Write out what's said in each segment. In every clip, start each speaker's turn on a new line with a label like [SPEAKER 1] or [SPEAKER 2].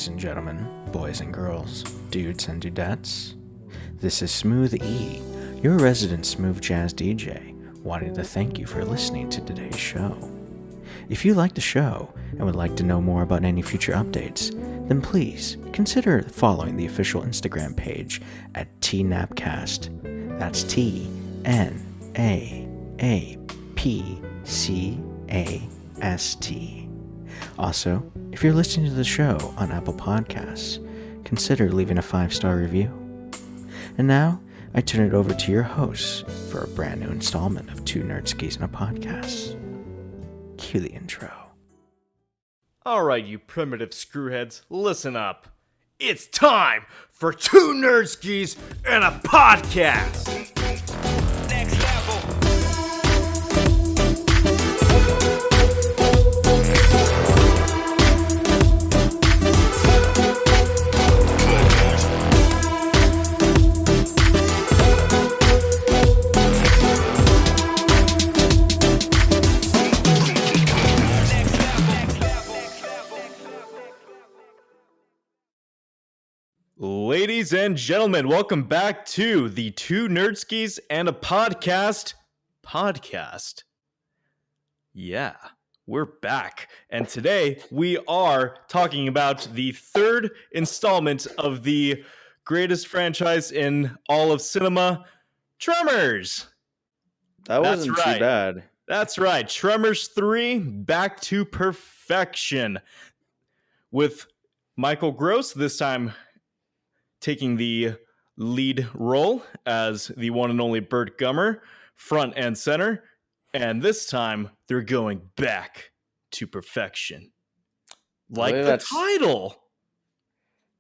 [SPEAKER 1] Ladies and gentlemen, boys and girls, dudes and dudettes, this is Smooth E, your resident smooth jazz DJ, wanting to thank you for listening to today's show. If you like the show and would like to know more about any future updates, then please consider following the official Instagram page at TNAAPcast. That's TNAAPcast. Also, if you're listening to the show on Apple Podcasts, consider leaving a 5-star review. And now, I turn it over to your hosts for a brand new installment of Two NerdSkis and a Podcast. Cue the intro.
[SPEAKER 2] Alright, you primitive screwheads, listen up. It's time for Two NerdSkis and a Podcast! Next level. Ladies and gentlemen, welcome back to the Two NerdSkis and a Podcast. Yeah, we're back. And today we are talking about the third installment of the greatest franchise in all of cinema, Tremors.
[SPEAKER 3] That wasn't too bad.
[SPEAKER 2] That's right. Tremors 3, Back to Perfection. With Michael Gross this time taking the lead role as the one and only Burt Gummer, front and center. And this time, they're going back to perfection. Like the title.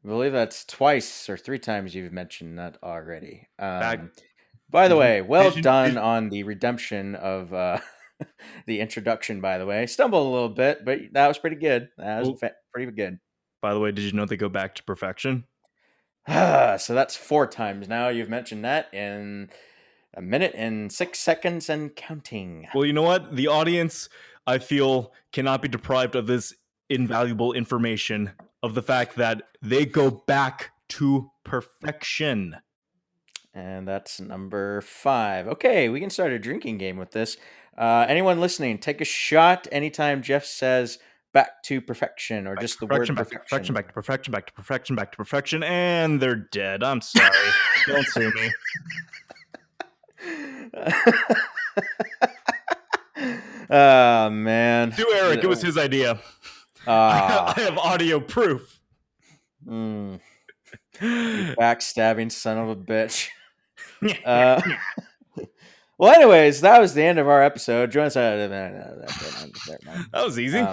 [SPEAKER 3] I believe that's twice or 3 times you've mentioned that already. By the way, well done on the redemption of the introduction, by the way. Stumbled a little bit, but that was pretty good. That was pretty good.
[SPEAKER 2] By the way, did you know they go back to perfection?
[SPEAKER 3] So that's 4 times now. You've mentioned that in a minute and 6 seconds and counting.
[SPEAKER 2] Well, you know what? The audience, I feel, cannot be deprived of this invaluable information of the fact that they go back to perfection.
[SPEAKER 3] And that's number 5. Okay, we can start a drinking game with this. Anyone listening, take a shot anytime Jeff says back to perfection, or just the word perfection.
[SPEAKER 2] Back to perfection, and they're dead. I'm sorry. Don't sue me.
[SPEAKER 3] Oh, man.
[SPEAKER 2] Do Eric. It was his idea. I have audio proof.
[SPEAKER 3] You backstabbing son of a bitch. Well, anyways, that was the end of our episode. Join us.
[SPEAKER 2] That was easy.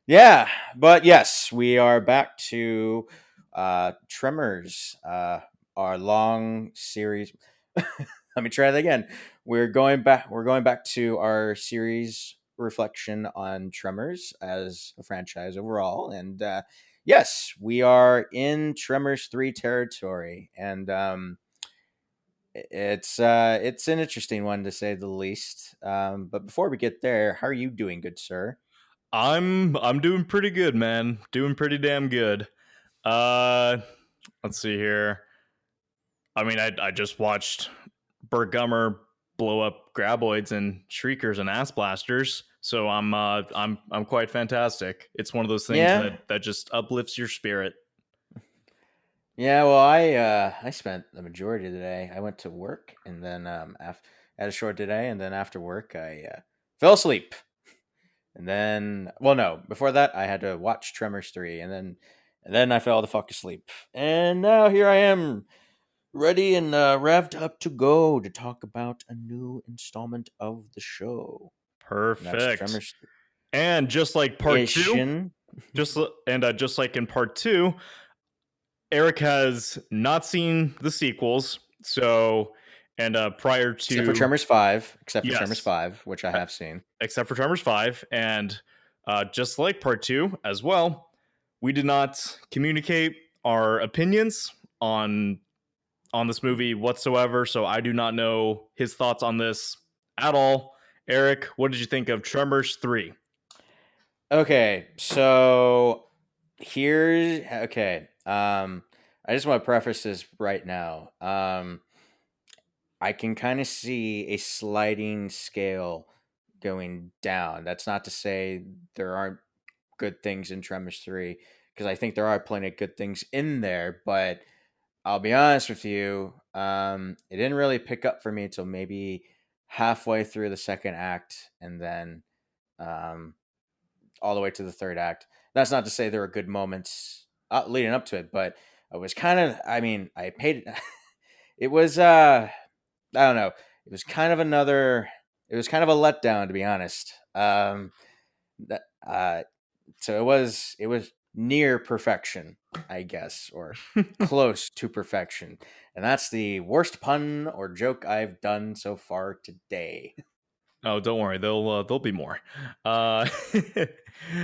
[SPEAKER 3] Yeah, but yes, we are back to Tremors, our long series. Let me try that again. We're going back to our series reflection on Tremors as a franchise overall, and yes, we are in Tremors 3 territory, and it's an interesting one to say the least. But before we get there, how are you doing, good sir?
[SPEAKER 2] I'm doing pretty good, man. Doing pretty damn good. Let's see here. I mean, I just watched Burt Gummer blow up graboids and shriekers and ass blasters, so I'm quite fantastic. It's one of those things that just uplifts your spirit.
[SPEAKER 3] Yeah, well, I spent the majority of the day. I went to work, and then had a short day, and then after work, I fell asleep. And then, well, no, before that, I had to watch Tremors 3, and then I fell the fuck asleep. And now here I am, ready and revved up to go to talk about a new installment of the show.
[SPEAKER 2] Perfect. And just like part 2, just like in part 2, Eric has not seen the sequels, so. And prior to...
[SPEAKER 3] Except for Tremors 5, which I have seen.
[SPEAKER 2] Except for Tremors 5, and just like part 2 as well, we did not communicate our opinions on this movie whatsoever, so I do not know his thoughts on this at all. Eric, what did you think of Tremors 3?
[SPEAKER 3] Okay, so Here's okay. I just want to preface this right now. I can kind of see a sliding scale going down. That's not to say there aren't good things in Tremors 3, because I think there are plenty of good things in there, but I'll be honest with you, it didn't really pick up for me until maybe halfway through the second act, and then um, all the way to the third act. That's not to say there were good moments leading up to it, but I was kind of, I mean, I paid it was I don't know. It was kind of another. It was kind of a letdown, to be honest. That so it was near perfection, I guess, or close to perfection, and that's the worst pun or joke I've done so far today.
[SPEAKER 2] Oh, don't worry, there'll be more. Uh,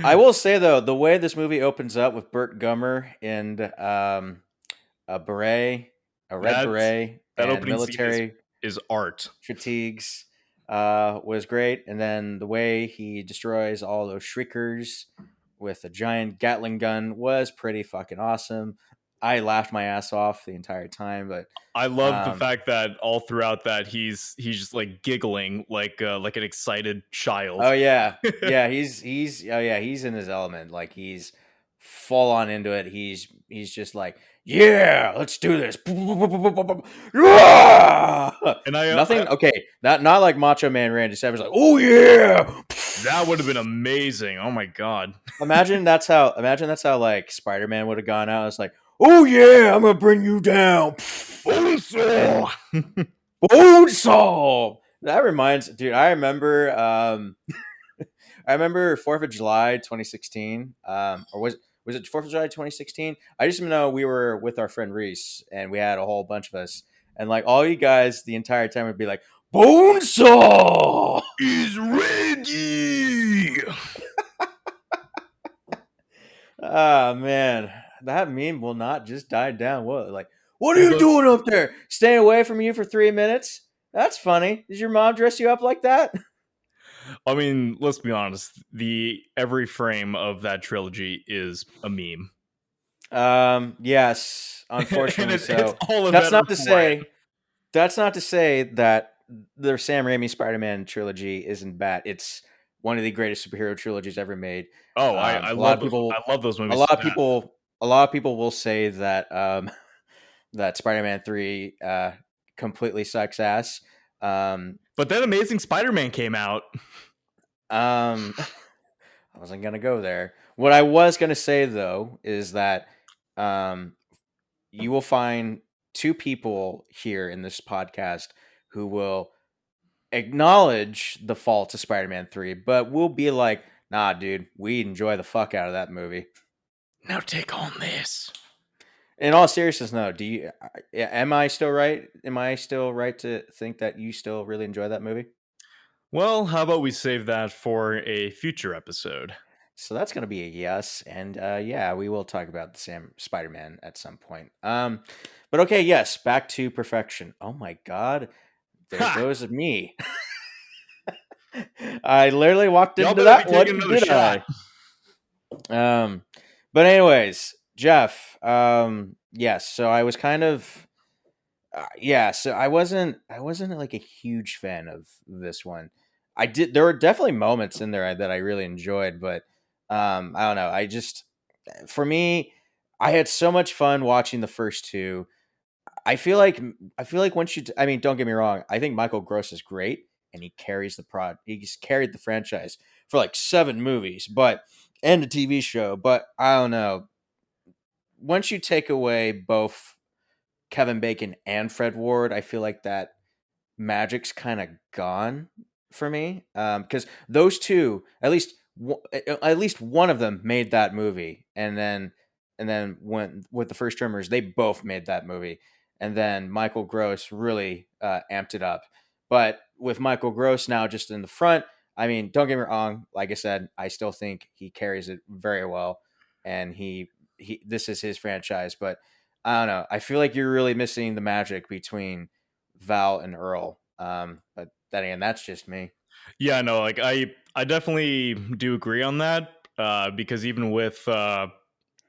[SPEAKER 3] I will say though, the way this movie opens up with Burt Gummer and a beret, a red
[SPEAKER 2] that
[SPEAKER 3] beret,
[SPEAKER 2] that
[SPEAKER 3] and
[SPEAKER 2] opening scene
[SPEAKER 3] military
[SPEAKER 2] is art.
[SPEAKER 3] fatigues was great, and then the way he destroys all those shriekers with a giant Gatling gun was pretty fucking awesome. I laughed my ass off the entire time, but
[SPEAKER 2] I love the
[SPEAKER 3] um,
[SPEAKER 2] fact that all throughout that he's just like giggling like an excited child.
[SPEAKER 3] oh yeah, yeah, he's oh yeah, he's in his element. Like he's full on into it. He's just like, yeah, let's do this. Yeah!
[SPEAKER 2] And
[SPEAKER 3] Nothing. Okay, not like Macho Man Randy Savage. Like, oh yeah.
[SPEAKER 2] that would have been amazing. Oh my god.
[SPEAKER 3] Imagine that's how like Spider Man would have gone out. It's like, oh yeah, I'm gonna bring you down. And
[SPEAKER 2] Bonesaw!
[SPEAKER 3] Bonesaw. That reminds, dude. I remember 4th of July 2016. Or was it 4th of July 2016? I just know we were with our friend Reese, and we had a whole bunch of us, and like all you guys the entire time would be like, Bonesaw
[SPEAKER 2] Is ready.
[SPEAKER 3] Ah man, that meme will not just die down. What are
[SPEAKER 2] Well,
[SPEAKER 3] you doing up there? Staying away from you for 3 minutes? That's funny. Did your mom dress you up like that?
[SPEAKER 2] I mean, let's be honest. The every frame of that trilogy is a meme,
[SPEAKER 3] Yes,
[SPEAKER 2] and
[SPEAKER 3] unfortunately
[SPEAKER 2] it's
[SPEAKER 3] so.
[SPEAKER 2] all the
[SPEAKER 3] That's
[SPEAKER 2] better
[SPEAKER 3] not to
[SPEAKER 2] for it.
[SPEAKER 3] say that's not to say that the Sam Raimi Spider-Man trilogy isn't bad. It's one of the greatest superhero trilogies ever made.
[SPEAKER 2] Oh,
[SPEAKER 3] A lot of
[SPEAKER 2] I
[SPEAKER 3] people,
[SPEAKER 2] love those
[SPEAKER 3] a
[SPEAKER 2] movies
[SPEAKER 3] lot
[SPEAKER 2] to
[SPEAKER 3] of
[SPEAKER 2] death.
[SPEAKER 3] people, a lot of people will say that that Spider-Man 3 completely sucks ass. Um,
[SPEAKER 2] But then Amazing Spider-Man came out.
[SPEAKER 3] um, I wasn't gonna go there. What I was gonna say though is that um, you will find two people here in this podcast who will acknowledge the faults of Spider-Man 3, but we'll be like, nah, dude, we enjoy the fuck out of that movie.
[SPEAKER 2] Now take on this.
[SPEAKER 3] In all seriousness, no. Am I still right? Am I still right to think that you still really enjoy that movie?
[SPEAKER 2] Well, how about we save that for a future episode?
[SPEAKER 3] So that's going to be a yes, and yeah, we will talk about the Sam Spider-Man at some point. But okay, yes, back to perfection. Oh my God, there
[SPEAKER 2] Ha!
[SPEAKER 3] goes me. I literally walked
[SPEAKER 2] Y'all
[SPEAKER 3] into
[SPEAKER 2] better be
[SPEAKER 3] that
[SPEAKER 2] taking
[SPEAKER 3] one,
[SPEAKER 2] another
[SPEAKER 3] did
[SPEAKER 2] shot.
[SPEAKER 3] I? But anyways, Jeff. Yes. So I was kind of, yeah. So I wasn't like a huge fan of this one. I did. There were definitely moments in there that I really enjoyed, but I don't know. For me, I had so much fun watching the first two. I feel like once I mean, don't get me wrong. I think Michael Gross is great, and he carries the prod. He's carried the franchise for like 7 movies, but and a TV show. But I don't know. Once you take away both Kevin Bacon and Fred Ward, I feel like that magic's kind of gone for me. Because those two, at least one of them made that movie, and then when with the first Tremors, they both made that movie, and then Michael Gross really amped it up. But with Michael Gross now just in the front, I mean, don't get me wrong. Like I said, I still think he carries it very well, and he this is his franchise. But I don't know. I feel like you're really missing the magic between Val and Earl. But then again, that's just me.
[SPEAKER 2] Yeah, no, I definitely do agree on that. Because even with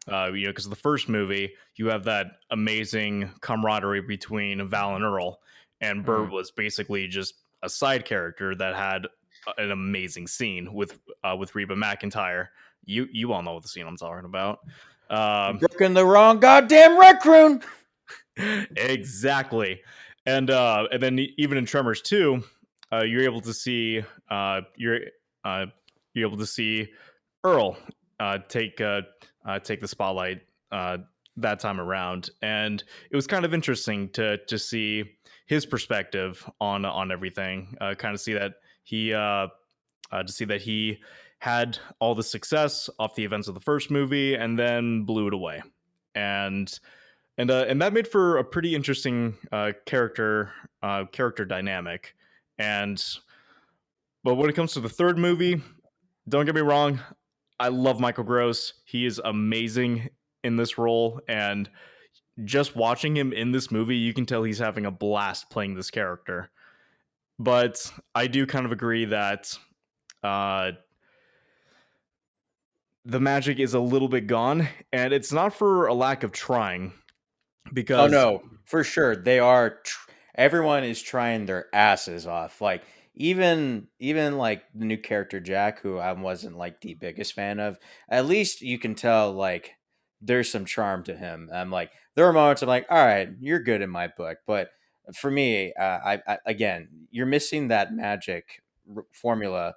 [SPEAKER 2] because the first movie you have that amazing camaraderie between Val and Earl, and Bert
[SPEAKER 3] Mhm.
[SPEAKER 2] was basically just a side character that had an amazing scene with Reba McEntire. You all know what the scene I'm talking about.
[SPEAKER 3] You're
[SPEAKER 2] Um,
[SPEAKER 3] brooking the wrong goddamn raccoon.
[SPEAKER 2] exactly, and then even in Tremors 2, you're able to see uh, you're able to see Earl take the spotlight that time around, and it was kind of interesting to see his perspective on everything. Kind of see that he to see that he had all the success off the events of the first movie and then blew it away, and and that made for a pretty interesting character dynamic. And but when it comes to the third movie, don't get me wrong, I love Michael Gross. He is amazing in this role, and just watching him in this movie, you can tell he's having a blast playing this character. But I do kind of agree that uh, the magic is a little bit gone, and it's not for a lack of trying,
[SPEAKER 3] Oh
[SPEAKER 2] because
[SPEAKER 3] no, for sure. They are everyone is trying their asses off. Like even like the new character Jack, who I wasn't like the biggest fan of, at least you can tell like there's some charm to him. I'm like there are moments I'm like, all right, you're good in my book, but for me, I again, you're missing that magic formula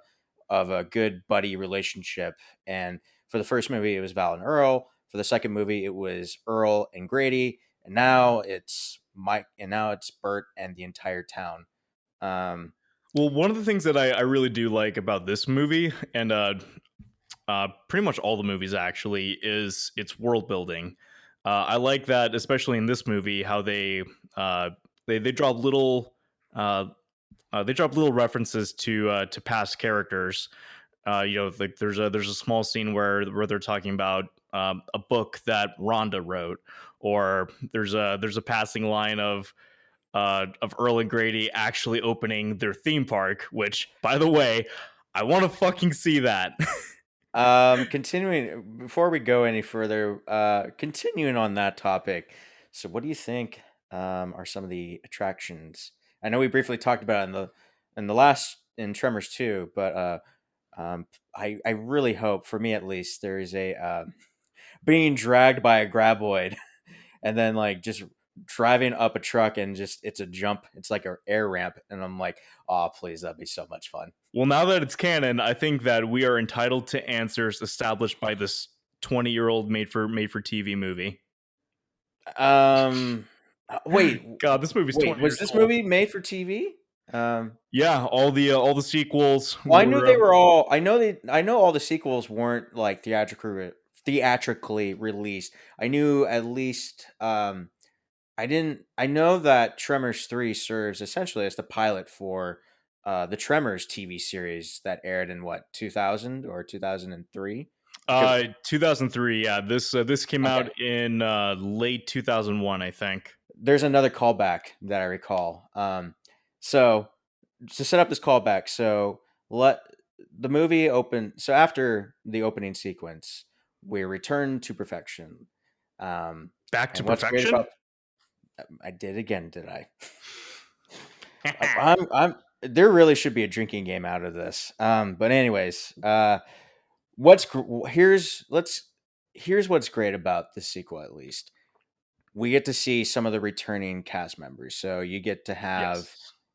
[SPEAKER 3] of a good buddy relationship. And for the first movie, it was Val and Earl. For the second movie, it was Earl and Grady, and now it's Mike, and now it's Bert and the entire town. Um,
[SPEAKER 2] well, one of the things that I really do like about this movie, and pretty much all the movies actually, is its world building. I like that, especially in this movie, how uh, they drop little references to past characters. Like there's a small scene where they're talking about a book that Rhonda wrote, or there's a passing line of Earl and Grady actually opening their theme park, which, by the way, I want to fucking see that.
[SPEAKER 3] continuing before we go any further, continuing on that topic. So, what do you think are some of the attractions? I know we briefly talked about it in the last in Tremors 2, but I really hope, for me at least, there is a being dragged by a graboid and then like just driving up a truck and just it's a jump. It's like an air ramp, and I'm like, oh please, that'd be so much fun.
[SPEAKER 2] Well, now that it's canon, I think that we are entitled to answers established by this 20-year-old made for TV movie.
[SPEAKER 3] Um,
[SPEAKER 2] God, this movie's
[SPEAKER 3] wait,
[SPEAKER 2] 20
[SPEAKER 3] was
[SPEAKER 2] years
[SPEAKER 3] this
[SPEAKER 2] old.
[SPEAKER 3] movie made for TV?
[SPEAKER 2] Yeah, all the sequels
[SPEAKER 3] Well, I knew
[SPEAKER 2] were
[SPEAKER 3] they were all. I know all the sequels weren't like theatrically released. I knew at least. I didn't. I know that Tremors 3 serves essentially as the pilot for the Tremors TV series that aired in what 2000 or 2003. Because
[SPEAKER 2] 2003. Yeah, this came
[SPEAKER 3] okay,
[SPEAKER 2] out in late 2001, I think.
[SPEAKER 3] there's another callback that I recall. So to set up this callback, so let the movie open. So after the opening sequence, we return to perfection. Um,
[SPEAKER 2] Back to
[SPEAKER 3] and what's great
[SPEAKER 2] Perfection.
[SPEAKER 3] about I did again, did I? I'm there really should be a drinking game out of this. But anyways, what's here's what's great about this sequel. At least we get to see some of the returning cast members. So
[SPEAKER 2] Yes.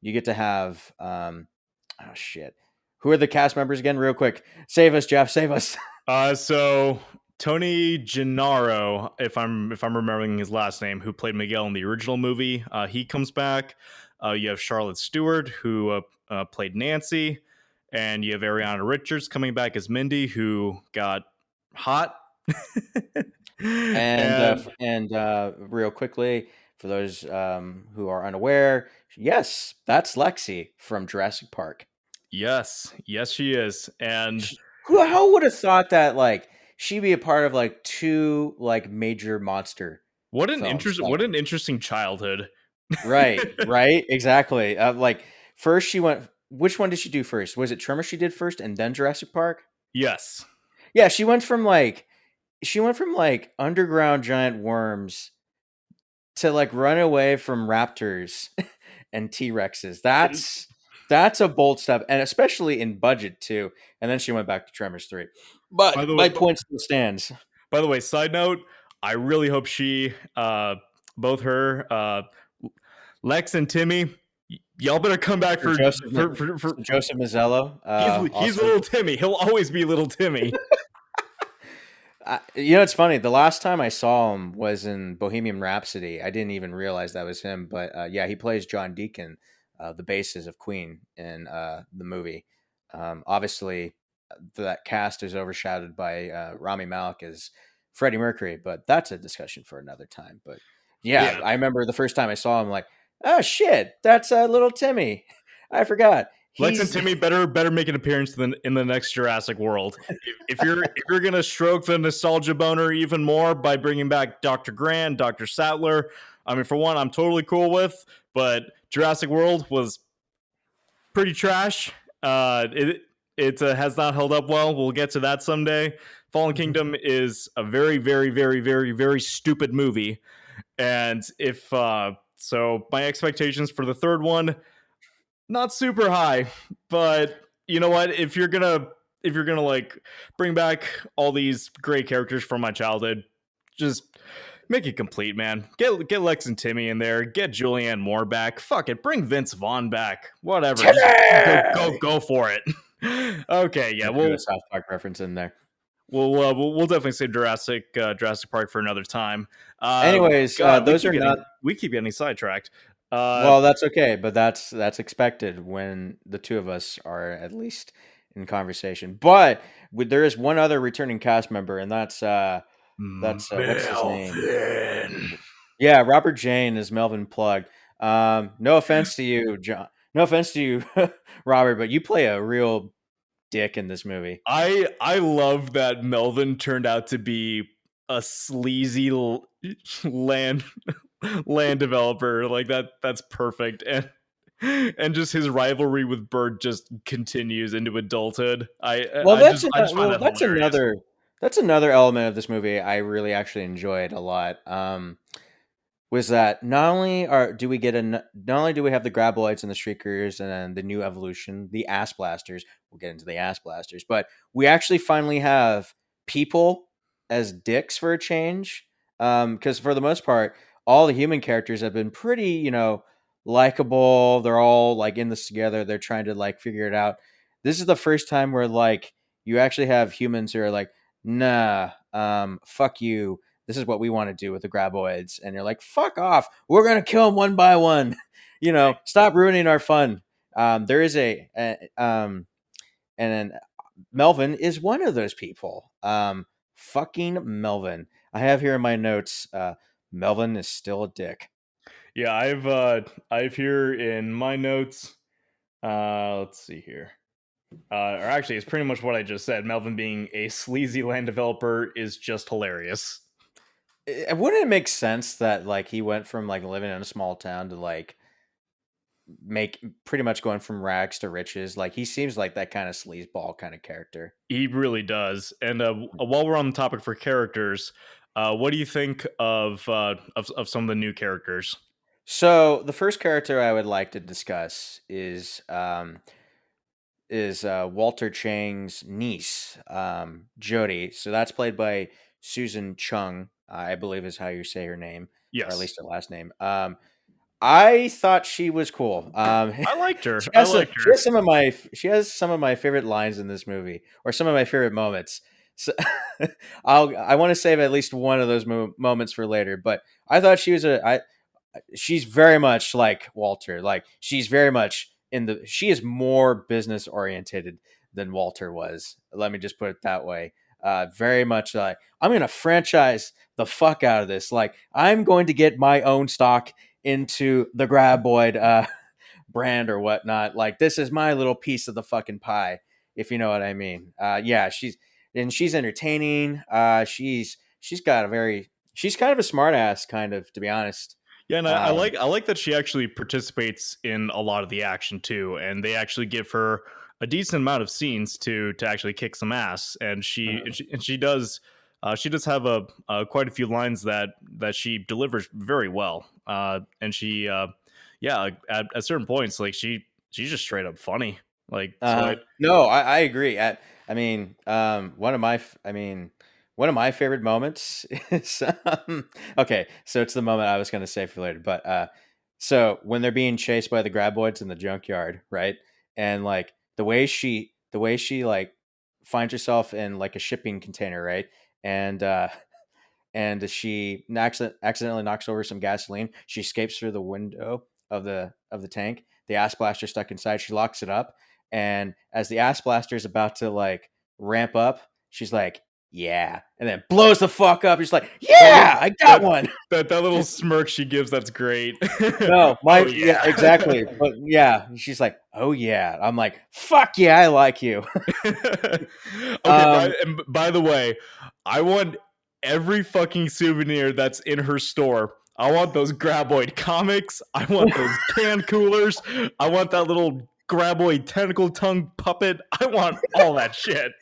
[SPEAKER 3] you get to have oh shit, who are the cast members again? Real quick, save us, Jeff, save us.
[SPEAKER 2] So Tony Gennaro, if I'm remembering his last name, who played Miguel in the original movie, he comes back. You have Charlotte Stewart, who played Nancy, and you have Ariana Richards coming back as Mindy, who got hot. And
[SPEAKER 3] And real quickly, for those who are unaware, yes, that's Lexi from Jurassic Park.
[SPEAKER 2] yes, yes, she is. And
[SPEAKER 3] How would have thought that like she'd be a part of like two like major monster films? Like
[SPEAKER 2] what an interesting childhood.
[SPEAKER 3] right, exactly. Like first she went. Which one did she do first? Was it Tremor she did first, and then Jurassic Park?
[SPEAKER 2] Yes.
[SPEAKER 3] Yeah, she went from like she went from like underground giant worms to like run away from raptors and T-Rexes.
[SPEAKER 2] It-
[SPEAKER 3] That's a bold step, and especially in budget too. And then she went back to Tremors 3.
[SPEAKER 2] by
[SPEAKER 3] But
[SPEAKER 2] the way,
[SPEAKER 3] my point still stands.
[SPEAKER 2] by the way, side note, I really hope she, both her, Lex and Timmy, y'all better come back
[SPEAKER 3] For
[SPEAKER 2] for
[SPEAKER 3] Joseph,
[SPEAKER 2] for
[SPEAKER 3] Joseph Mazzello,
[SPEAKER 2] he's
[SPEAKER 3] also.
[SPEAKER 2] little Timmy. He'll always be little Timmy.
[SPEAKER 3] It's funny. The last time I saw him was in Bohemian Rhapsody. I didn't even realize that was him. But yeah, he plays John Deacon, the bassist of Queen in the movie. Obviously, that cast is overshadowed by Rami Malek as Freddie Mercury, but that's a discussion for another time. But yeah,
[SPEAKER 2] Yeah,
[SPEAKER 3] I remember the first time I saw him, like, oh shit, that's little Timmy. I forgot.
[SPEAKER 2] Lex and
[SPEAKER 3] He's
[SPEAKER 2] Timmy better make an appearance in the next Jurassic World. If you're gonna stroke the nostalgia boner even more by bringing back Dr. Grant, Dr. Sattler, I mean, for one, I'm totally cool with. But Jurassic World was pretty trash. It has not held up well. We'll get to that someday. Fallen Kingdom is a very, very, very, very, very stupid movie, and if so, my expectations for the third one not super high, but you know what? If you're gonna like bring back all these great characters from my childhood, just make it complete, man. Get Lex and Timmy in there. Get Julianne Moore back. Fuck it. Bring Vince Vaughn back. Whatever. Just
[SPEAKER 3] Timmy.
[SPEAKER 2] go for it. Okay, yeah.
[SPEAKER 3] I threw a South Park reference in there.
[SPEAKER 2] We'll definitely save Jurassic Park for another time.
[SPEAKER 3] Anyways,
[SPEAKER 2] God,
[SPEAKER 3] those are not.
[SPEAKER 2] we keep getting sidetracked.
[SPEAKER 3] Well, that's okay, but that's expected when the two of us are at least in conversation. But there is one other returning cast member, and that's what's his name?
[SPEAKER 2] Melvin.
[SPEAKER 3] Yeah, Robert Jane is Melvin Plug. No offense to you, John. No offense to you, Robert, but you play a real dick in this movie.
[SPEAKER 2] I love that Melvin turned out to be a sleazy land land developer. Like that's perfect. And just his rivalry with Bird just continues into adulthood.
[SPEAKER 3] Well,
[SPEAKER 2] I just find that
[SPEAKER 3] that's
[SPEAKER 2] hilarious.
[SPEAKER 3] another element of this movie I really actually enjoyed a lot. Was that not only do we have the graboids and the shriekers and the new evolution, the ass blasters. We'll get into the ass blasters, but we actually finally have people as dicks for a change. Because for the most part, all the human characters have been pretty, likable. They're all like in this together. They're trying to like figure it out. This is the first time where like you actually have humans who are like, nah, fuck you, this is what we want to do with the graboids. And you're like, fuck off. We're going to kill them one by one. Stop ruining our fun. There is and then Melvin is one of those people. Fucking Melvin. I have here in my notes, Melvin is still a dick.
[SPEAKER 2] Yeah, I've here in my notes. Let's see here. Or actually, it's pretty much what I just said. Melvin being a sleazy land developer is just hilarious.
[SPEAKER 3] Wouldn't it make sense that like he went from like living in a small town to like make pretty much going from rags to riches? Like he seems like that kind of sleazeball kind of character.
[SPEAKER 2] He really does. And while we're on the topic for characters, what do you think of some of the new characters?
[SPEAKER 3] So the first character I would like to discuss is Walter Chang's niece, Jody. So that's played by Susan Chung, I believe is how you say her name, or at
[SPEAKER 2] Yes,
[SPEAKER 3] least her last name. I thought she was cool.
[SPEAKER 2] I liked her.
[SPEAKER 3] She
[SPEAKER 2] I
[SPEAKER 3] has
[SPEAKER 2] liked her.
[SPEAKER 3] she has some of my favorite lines in this movie, or some of my favorite moments. So I want to save at least one of those moments for later. But I thought she's very much like Walter. Like she's very much she is more business orientated than Walter was. Let me just put it that way. Very much like I'm going to franchise the fuck out of this. Like I'm going to get my own stock into the Graboid brand or whatnot. Like this is my little piece of the fucking pie, if you know what I mean. Yeah, she's entertaining. She's got she's kind of a smart ass, kind of, to be honest.
[SPEAKER 2] Yeah, and
[SPEAKER 3] Um,
[SPEAKER 2] I like that she actually participates in a lot of the action too, and they actually give her a decent amount of scenes to actually kick some ass, and she does she does have quite a few lines that she delivers very well, and she yeah, at certain points, like she's just straight up funny. Like so,
[SPEAKER 3] No, I agree. I mean, one of my favorite moments is okay. So it's the moment I was going to say for later, but so when they're being chased by the graboids in the junkyard, right? And like the way she like finds herself in like a shipping container, right? And she accidentally knocks over some gasoline. She escapes through the window of the tank. The ass blaster stuck inside. She locks it up, and as the ass blaster is about to like ramp up, she's like, "Yeah," and then blows the fuck up. She's like, "Yeah, I got
[SPEAKER 2] that
[SPEAKER 3] one."
[SPEAKER 2] that little smirk she gives, that's great.
[SPEAKER 3] No,
[SPEAKER 2] Oh
[SPEAKER 3] yeah,
[SPEAKER 2] yeah.
[SPEAKER 3] exactly. But yeah, she's like, "Oh yeah." I'm like, "Fuck yeah, I like you."
[SPEAKER 2] Okay, by the way, I want every fucking souvenir that's in her store. I want those Graboid comics. I want those can coolers. I want that little Graboid tentacle tongue puppet. I want all that shit.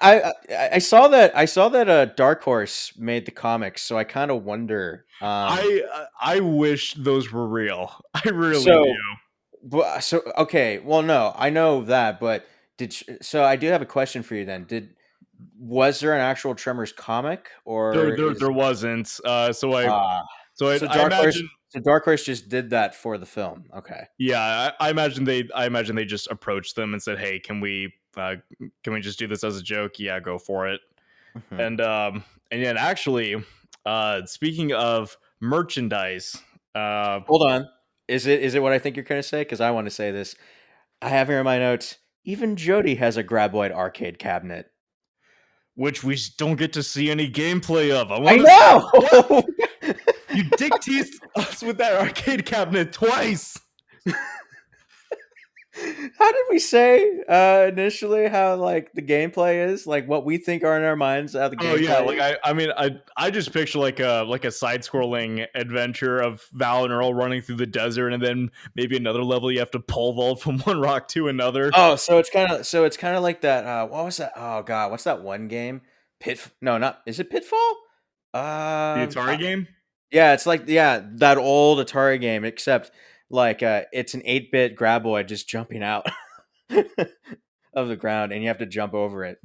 [SPEAKER 3] I saw that Dark Horse made the comics, so I kind of wonder.
[SPEAKER 2] I wish those were real. I really do.
[SPEAKER 3] So so okay, well, no, I know that, but so I do have a question for you then. Was there an actual Tremors comic, or
[SPEAKER 2] There wasn't.
[SPEAKER 3] uh so
[SPEAKER 2] I imagine.
[SPEAKER 3] Dark Horse just did that for the film? Okay.
[SPEAKER 2] Yeah, I imagine they just approached them and said, "Hey, can we just do this as a joke?" Yeah, go for it.
[SPEAKER 3] Mhm.
[SPEAKER 2] And yet actually, speaking of merchandise,
[SPEAKER 3] Hold on. Is it what I think you're going to say? Because I want to say this. I have here in my notes. Even Jody has a Graboid arcade cabinet.
[SPEAKER 2] which we don't get to see any gameplay of. I
[SPEAKER 3] I
[SPEAKER 2] want to what?
[SPEAKER 3] know.
[SPEAKER 2] You dick teased us with that arcade cabinet twice.
[SPEAKER 3] How did we say initially how like the gameplay is, like what we think are in our minds how the
[SPEAKER 2] Oh yeah,
[SPEAKER 3] gameplay
[SPEAKER 2] like
[SPEAKER 3] is?
[SPEAKER 2] I mean I just picture like a side scrolling adventure of Val and Earl running through the desert, and then maybe another level you have to pole vault from one rock to another.
[SPEAKER 3] Oh, so it's kind of like that. What was that? Oh God, what's that one game? No, not is it Pitfall?
[SPEAKER 2] The
[SPEAKER 3] Um,
[SPEAKER 2] Atari
[SPEAKER 3] uh,
[SPEAKER 2] game.
[SPEAKER 3] yeah, it's like that old Atari game, except like it's an 8-bit graboid just jumping out of the ground, and you have to jump over it.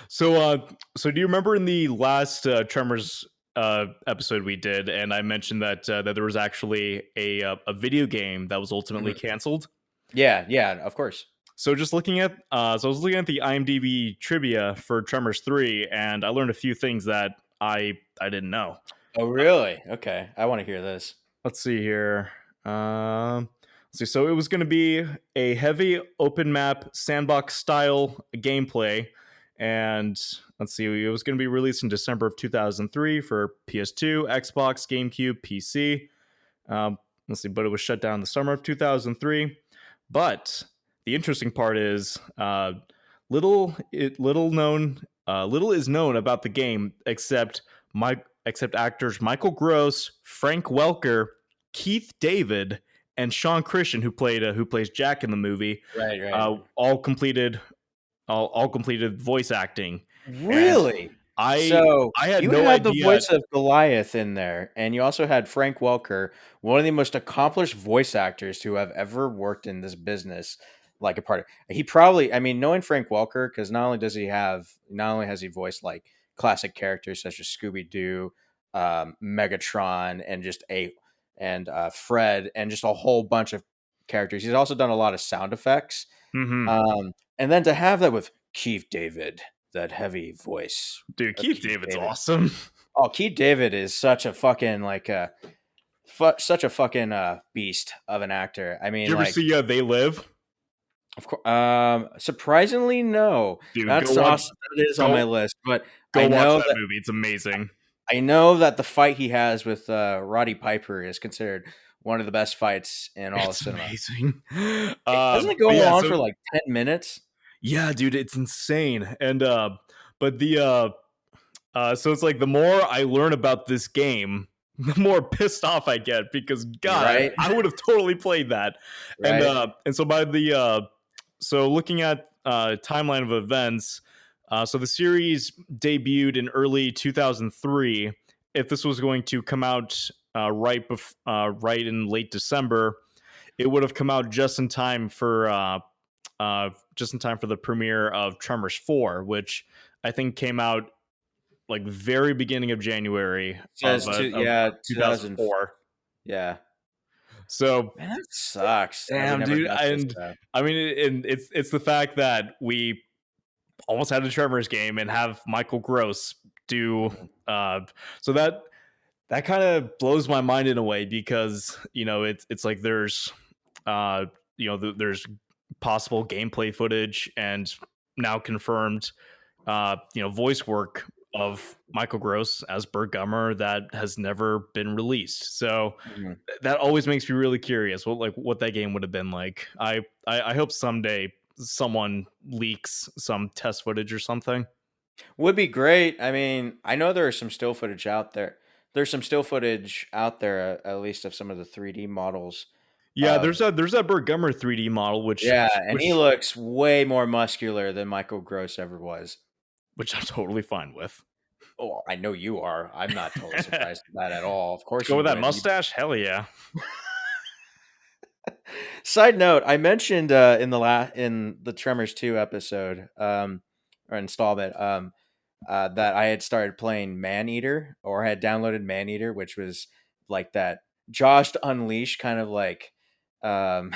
[SPEAKER 2] So do you remember in the last Tremors episode we did, and I mentioned that that there was actually a video game that was ultimately
[SPEAKER 3] Mhm.
[SPEAKER 2] canceled?
[SPEAKER 3] Yeah, yeah, of course.
[SPEAKER 2] So just looking at so I was looking at the IMDb trivia for Tremors 3, and I learned a few things that I didn't know.
[SPEAKER 3] Oh, really? Okay, I want to hear this.
[SPEAKER 2] Let's see here. Let's see. So it was going to be a heavy open map sandbox style gameplay, and let's see. It was going to be released in December of 2003 for PS2, Xbox, GameCube, PC. Let's see, but it was shut down in the summer of 2003. But the interesting part is little is known about the game except actors Michael Gross, Frank Welker, Keith David, and Sean Christian, who plays Jack in the movie,
[SPEAKER 3] Right, right.
[SPEAKER 2] all completed all completed voice acting. And
[SPEAKER 3] Really?
[SPEAKER 2] I
[SPEAKER 3] So
[SPEAKER 2] I had
[SPEAKER 3] you
[SPEAKER 2] no
[SPEAKER 3] had the
[SPEAKER 2] idea.
[SPEAKER 3] voice of Goliath in there, and you also had Frank Welker, one of the most accomplished voice actors to have ever worked in this business. Like a part of he probably, I mean, knowing Frank Welker, because not only has he voiced like classic characters such as Scooby Doo, Megatron, and Fred, and just a whole bunch of characters. He's also done a lot of sound effects.
[SPEAKER 2] Mhm.
[SPEAKER 3] And then to have that with Keith David, that heavy voice
[SPEAKER 2] Dude,
[SPEAKER 3] of
[SPEAKER 2] Keith
[SPEAKER 3] Keith
[SPEAKER 2] David's
[SPEAKER 3] David.
[SPEAKER 2] awesome.
[SPEAKER 3] Oh, Keith David is such a fucking such a fucking beast of an actor. I
[SPEAKER 2] Did
[SPEAKER 3] mean,
[SPEAKER 2] you ever
[SPEAKER 3] like,
[SPEAKER 2] see They Live?
[SPEAKER 3] of course, surprisingly, no.
[SPEAKER 2] Dude,
[SPEAKER 3] That's awesome. That is on my
[SPEAKER 2] go
[SPEAKER 3] list, but
[SPEAKER 2] go watch that movie. It's amazing.
[SPEAKER 3] I know that the fight he has with Roddy Piper is considered one of the best fights in all of
[SPEAKER 2] It's
[SPEAKER 3] cinema.
[SPEAKER 2] amazing.
[SPEAKER 3] Doesn't it
[SPEAKER 2] But
[SPEAKER 3] go
[SPEAKER 2] yeah,
[SPEAKER 3] on
[SPEAKER 2] so
[SPEAKER 3] for like 10 minutes?
[SPEAKER 2] yeah, dude, it's insane. And but the so it's like the more I learn about this game, the more pissed off I get because
[SPEAKER 3] You're
[SPEAKER 2] God,
[SPEAKER 3] right,
[SPEAKER 2] I would have totally played that.
[SPEAKER 3] right.
[SPEAKER 2] And so by the so looking at timeline of events, So the series debuted in early 2003. If this was going to come out right in late December, it would have come out just in time for the premiere of Tremors 4, which I think came out like very beginning of January
[SPEAKER 3] Says
[SPEAKER 2] of
[SPEAKER 3] yeah, 2000.
[SPEAKER 2] 2004.
[SPEAKER 3] Yeah,
[SPEAKER 2] So
[SPEAKER 3] man, that sucks that we
[SPEAKER 2] damn,
[SPEAKER 3] never
[SPEAKER 2] dude,
[SPEAKER 3] got this.
[SPEAKER 2] and I mean, and it's the fact that we almost had a Tremors game and have Michael Gross do
[SPEAKER 3] Mhm.
[SPEAKER 2] so that kind of blows my mind in a way, because it's like there's uh there's possible gameplay footage and now confirmed voice work of Michael Gross as Burt Gummer that has never been released. So
[SPEAKER 3] Mhm.
[SPEAKER 2] that always makes me really curious what that game would have been like. I hope someday someone leaks some test footage or something.
[SPEAKER 3] Would be great. I mean, I know there is some still footage out there. There's some still footage out there, at least of some of the 3D models
[SPEAKER 2] Yeah,
[SPEAKER 3] of.
[SPEAKER 2] there's that Burt Gummer 3D model,
[SPEAKER 3] Yeah, and he
[SPEAKER 2] which
[SPEAKER 3] looks way more muscular than Michael Gross ever was.
[SPEAKER 2] which I'm totally fine with.
[SPEAKER 3] Oh, I know you are. I'm not totally surprised at that at all. Of course
[SPEAKER 2] Go
[SPEAKER 3] you
[SPEAKER 2] with that
[SPEAKER 3] would.
[SPEAKER 2] mustache, hell yeah.
[SPEAKER 3] Side note: I mentioned in the Tremors 2 episode, or installment, that I had started playing Maneater, or had downloaded Maneater, which was like that Josh Unleashed kind of like um,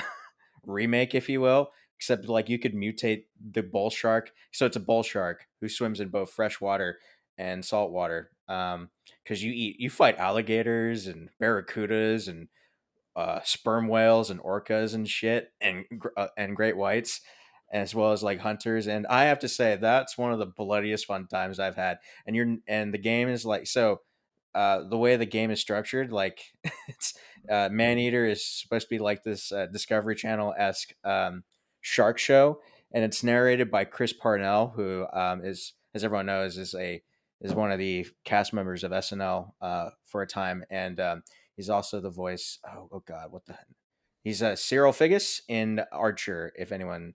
[SPEAKER 3] remake, if you will. Except like you could mutate the bull shark, so it's a bull shark who swims in both fresh water and salt water. Because you fight alligators and barracudas and sperm whales and orcas and shit and great whites, as well as like hunters. And I have to say that's one of the bloodiest fun times I've had. And the game is like so. The way the game is structured, like it's Maneater is supposed to be like this Discovery Channel esque shark show, and it's narrated by Chris Parnell, who is, as everyone knows, is one of the cast members of SNL for a time, and he's also the voice. Oh God, what the heck? He's Cyril Figgis in Archer. If anyone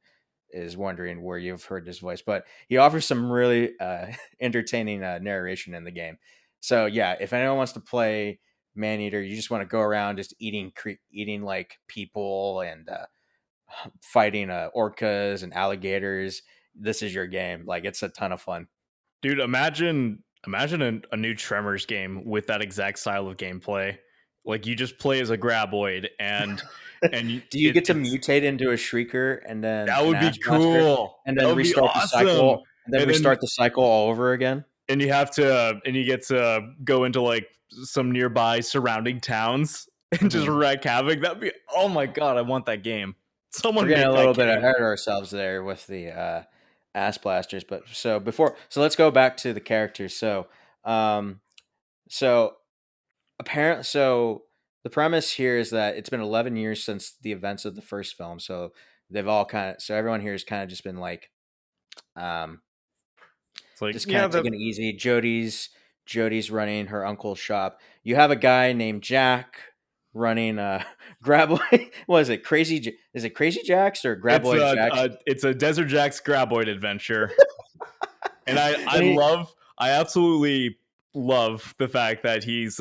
[SPEAKER 3] is wondering where you've heard this voice, but he offers some really entertaining narration in the game. So yeah, if anyone wants to play Maneater, you just want to go around just eating like people and fighting orcas and alligators. This is your game. Like it's a ton of fun.
[SPEAKER 2] Dude, imagine a new Tremors game with that exact style of gameplay. Like you just play as a graboid, and
[SPEAKER 3] Do you get to
[SPEAKER 2] it's
[SPEAKER 3] mutate into a shrieker and then
[SPEAKER 2] that
[SPEAKER 3] an
[SPEAKER 2] would be
[SPEAKER 3] ass blaster
[SPEAKER 2] cool.
[SPEAKER 3] and
[SPEAKER 2] That
[SPEAKER 3] then
[SPEAKER 2] would be
[SPEAKER 3] restart the
[SPEAKER 2] awesome.
[SPEAKER 3] cycle and then
[SPEAKER 2] And then
[SPEAKER 3] restart the cycle all over again?
[SPEAKER 2] and you get to go into like some nearby surrounding towns and just
[SPEAKER 3] Mhm.
[SPEAKER 2] wreak havoc. That'd be, oh my god, I want that game.
[SPEAKER 3] We're
[SPEAKER 2] Someone
[SPEAKER 3] getting a
[SPEAKER 2] make
[SPEAKER 3] little
[SPEAKER 2] that
[SPEAKER 3] bit
[SPEAKER 2] game.
[SPEAKER 3] ahead of ourselves there with the ass blasters, but so let's go back to the characters. Um, so apparently, so the premise here is that it's been 11 years since the events of the first film. So they've all so everyone here has kind of just been like, um,
[SPEAKER 2] It's like,
[SPEAKER 3] just kind
[SPEAKER 2] yeah,
[SPEAKER 3] of taking it easy. Jody's running her uncle's shop. You have a guy named Jack running Graboid. What is it? Is it Crazy Jacks or Graboid Jacks?
[SPEAKER 2] it's a Desert Jack's Graboid adventure. And
[SPEAKER 3] And he,
[SPEAKER 2] I absolutely love the fact that he's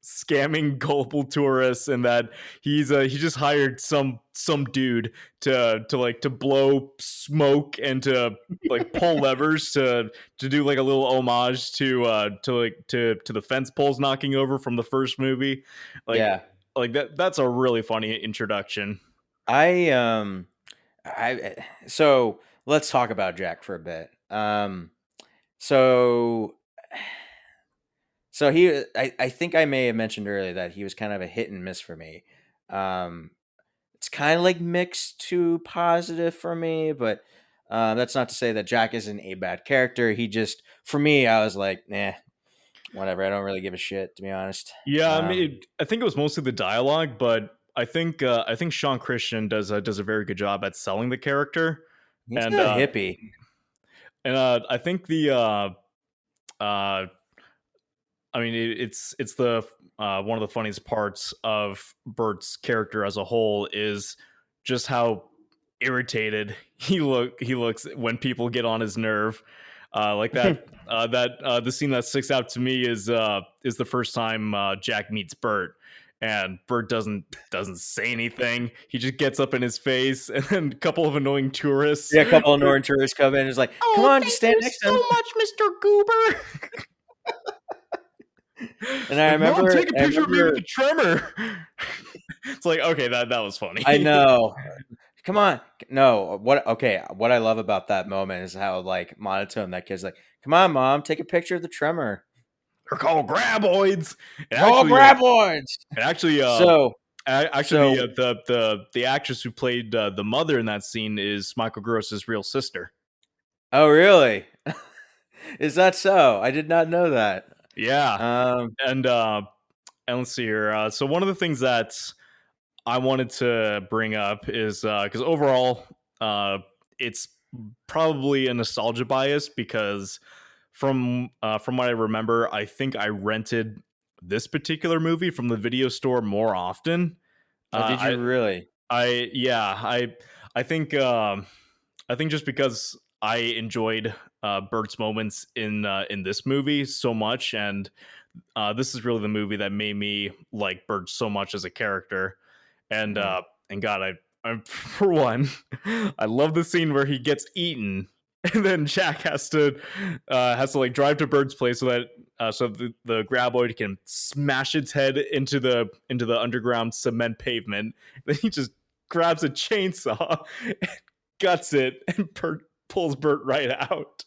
[SPEAKER 2] scamming gullible tourists, and that he just hired some dude to blow smoke and to like pull levers to do like a little homage to the fence poles knocking over from the first movie. like
[SPEAKER 3] yeah.
[SPEAKER 2] that's a really funny introduction.
[SPEAKER 3] I I so let's talk about Jack for a bit. So I think I may have mentioned earlier that he was kind of a hit and miss for me. Um, it's kind of like mixed to positive for me, but that's not to say that Jack isn't a bad character. He just, for me, I was like, nah, whatever. I don't really give a shit, to be honest.
[SPEAKER 2] Yeah, I mean, I think it was mostly the dialogue, but I think Sean Christian does a very good job at selling the character,
[SPEAKER 3] He's
[SPEAKER 2] and
[SPEAKER 3] a hippie.
[SPEAKER 2] I think the uh, I mean, it's the one of the funniest parts of Bert's character as a whole is just how irritated he looks when people get on his nerve. Like that the scene that sticks out to me is the first time Jack meets Bert, and Bert doesn't say anything. He just gets up in his face, and then a couple of annoying tourists.
[SPEAKER 3] Yeah, a couple of Northern tourists come in and is like, come
[SPEAKER 2] Oh,
[SPEAKER 3] on, just
[SPEAKER 2] thank
[SPEAKER 3] stand
[SPEAKER 2] you
[SPEAKER 3] next to
[SPEAKER 2] so
[SPEAKER 3] him.
[SPEAKER 2] much, Mr. Goober.
[SPEAKER 3] And I
[SPEAKER 2] Mom,
[SPEAKER 3] remember,
[SPEAKER 2] take a picture of me with the tremor. It's like, okay, that was funny.
[SPEAKER 3] I know. Come on. No, what I love about that moment is how like monotone that kid's like, come on, Mom, take a picture of the tremor.
[SPEAKER 2] They're called graboids. And
[SPEAKER 3] Oh, graboids.
[SPEAKER 2] and actually,
[SPEAKER 3] So
[SPEAKER 2] the actress who played the mother in that scene is Michael Gross's real sister.
[SPEAKER 3] oh, really? Is that so? I did not know that.
[SPEAKER 2] Yeah. And let's see here. So one of the things that I wanted to bring up is because overall, it's probably a nostalgia bias because from what I remember, I think I rented this particular movie from the video store more often.
[SPEAKER 3] Oh, did you really?
[SPEAKER 2] I think just because I enjoyed Bert's moments in this movie so much, and this is really the movie that made me like Bert so much as a character. And God, I for one, I love the scene where he gets eaten, and then Jack has to like drive to Bert's place so that so the graboid can smash its head into the underground cement pavement. Then he just grabs a chainsaw, and guts it, and Bert pulls Bert right out.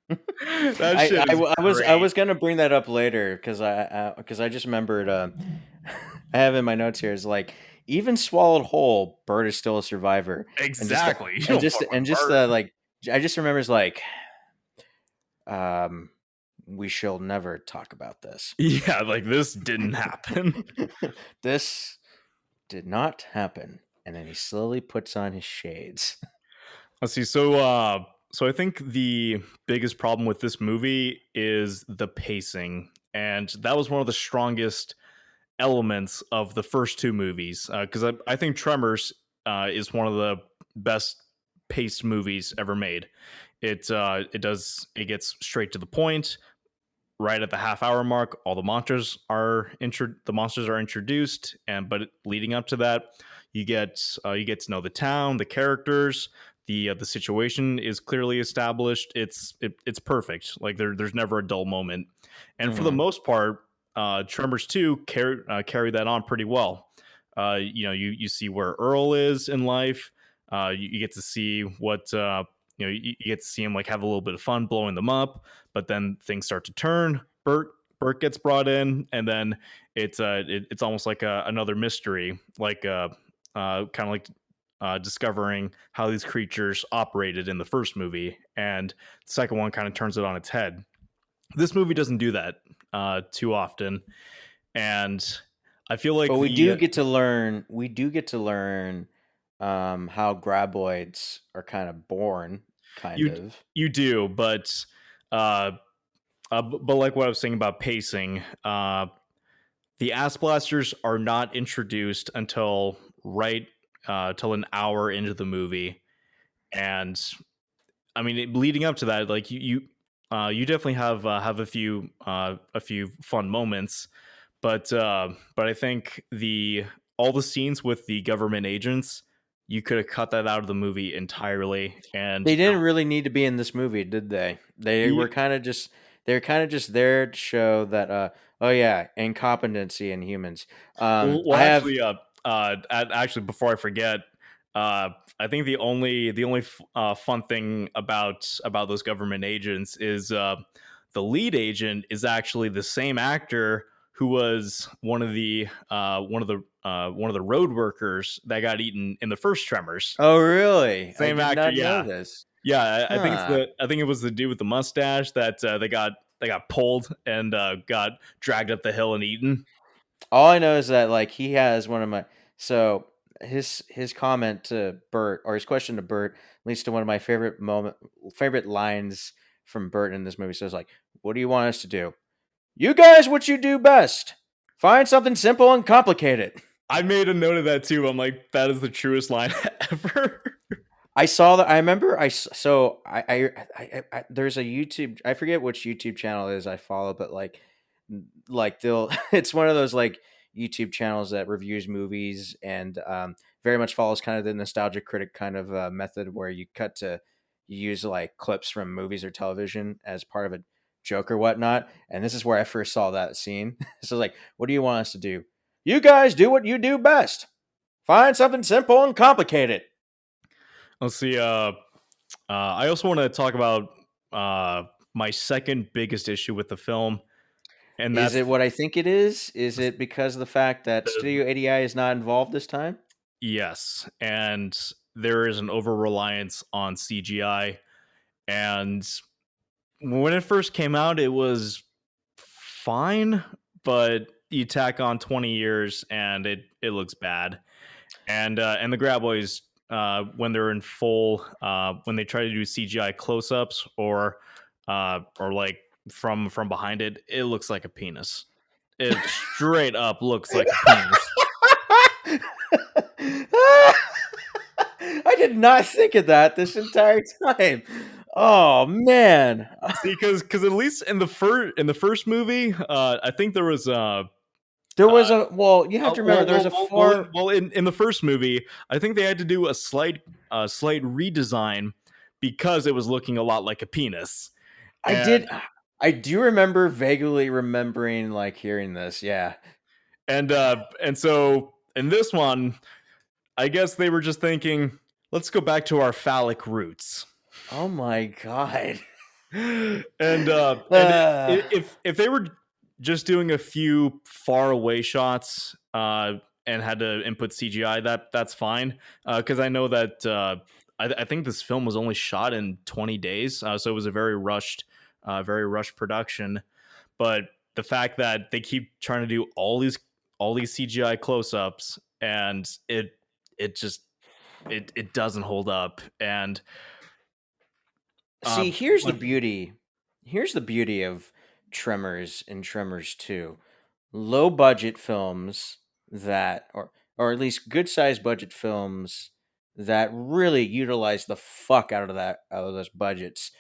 [SPEAKER 2] That shit is
[SPEAKER 3] I was gonna bring that up later because I just remembered. I have in my notes here is like even swallowed whole, Bert is still a survivor.
[SPEAKER 2] Exactly.
[SPEAKER 3] And just like I just remember is like, we shall never talk about this.
[SPEAKER 2] Yeah, like this didn't happen.
[SPEAKER 3] This did not happen. And then he slowly puts on his shades.
[SPEAKER 2] Let's see. So I think the biggest problem with this movie is the pacing, and that was one of the strongest elements of the first two movies. Because I think Tremors is one of the best paced movies ever made. It gets straight to the point. Right at the half-hour mark, all the monsters are introduced, but leading up to that, you get to know the town, the characters, the situation is clearly established. It's perfect. Like there's never a dull moment, and for the most part, Tremors 2 carry that on pretty well. You see where Earl is in life. You get to see what you get to see him like have a little bit of fun blowing them up, but then things start to turn. Bert gets brought in, and then it's almost like another mystery, like kind of like discovering how these creatures operated in the first movie, and the second one kind of turns it on its head. This movie doesn't do that too often, and I feel like
[SPEAKER 3] but we do get to learn. We do get to learn how graboids are kind of born.
[SPEAKER 2] You do, but like what I was saying about pacing, the ass blasters are not introduced until till an hour into the movie, and I mean, leading up to that, like you definitely have a few fun moments, but I think all the scenes with the government agents, you could have cut that out of the movie entirely, and
[SPEAKER 3] They didn't really need to be in this movie, did they? They were kind of just there to show that oh yeah, incompetency in humans.
[SPEAKER 2] Actually, before I forget, I think the only fun thing about those government agents is the lead agent is actually the same actor who was one of the road workers that got eaten in the first Tremors.
[SPEAKER 3] Oh really?
[SPEAKER 2] Same
[SPEAKER 3] I did
[SPEAKER 2] actor,
[SPEAKER 3] not
[SPEAKER 2] yeah.
[SPEAKER 3] know this.
[SPEAKER 2] Yeah,
[SPEAKER 3] Huh.
[SPEAKER 2] I think it was the dude with the mustache that they got pulled and got dragged up the hill and eaten.
[SPEAKER 3] All I know is that like he has one of my his comment to Bert or his question to Bert leads to one of my favorite lines from Bert in this movie. So it's like, "What do you want us to do? You guys, what you do best? Find something simple and complicate it."
[SPEAKER 2] I made a note of that too. I'm like, that is the truest line ever.
[SPEAKER 3] I saw that. I remember. So there's a YouTube. I forget which YouTube channel it is I follow, but like they'll. It's one of those like YouTube channels that reviews movies and very much follows kind of the nostalgia critic kind of method where you use like clips from movies or television as part of a joke or whatnot. And this is where I first saw that scene. So like, what do you want us to do? You guys do what you do best. Find something simple and complicated.
[SPEAKER 2] Let's see. I also want to talk about uh, my second biggest issue with the film, and
[SPEAKER 3] Is
[SPEAKER 2] that's
[SPEAKER 3] it what I think it is? Is it because of the fact that
[SPEAKER 2] the
[SPEAKER 3] Studio 80i is not involved this time?
[SPEAKER 2] yes, and there is an over reliance on CGI. And when it first came out, it was fine, but you tack on 20 years and it looks bad. And the Graboids, when they're in full, when they try to do CGI close-ups or like from behind it, it looks like a penis. It straight up looks like a penis.
[SPEAKER 3] I did not think of that this entire time. Oh man.
[SPEAKER 2] See, because at least in the first movie, I think there was
[SPEAKER 3] There was a well, you have to remember there's a far
[SPEAKER 2] in the first movie, I think they had to do a slight redesign because it was looking a lot like a penis.
[SPEAKER 3] I
[SPEAKER 2] And
[SPEAKER 3] did I do remember vaguely remembering like hearing this. Yeah.
[SPEAKER 2] and so in this one, I guess they were just thinking, let's go back to our phallic roots.
[SPEAKER 3] Oh my god.
[SPEAKER 2] And if they were just doing a few far away shots and had to input CGI, that's fine because I know that I think this film was only shot in 20 days, so it was a very rushed production. But the fact that they keep trying to do all these CGI close-ups and it just it doesn't hold up. And
[SPEAKER 3] See,
[SPEAKER 2] uh,
[SPEAKER 3] here's the
[SPEAKER 2] like
[SPEAKER 3] beauty. Here's the beauty of Tremors and Tremors 2. Low budget films that or at least good sized budget films that really utilize the fuck out of those budgets.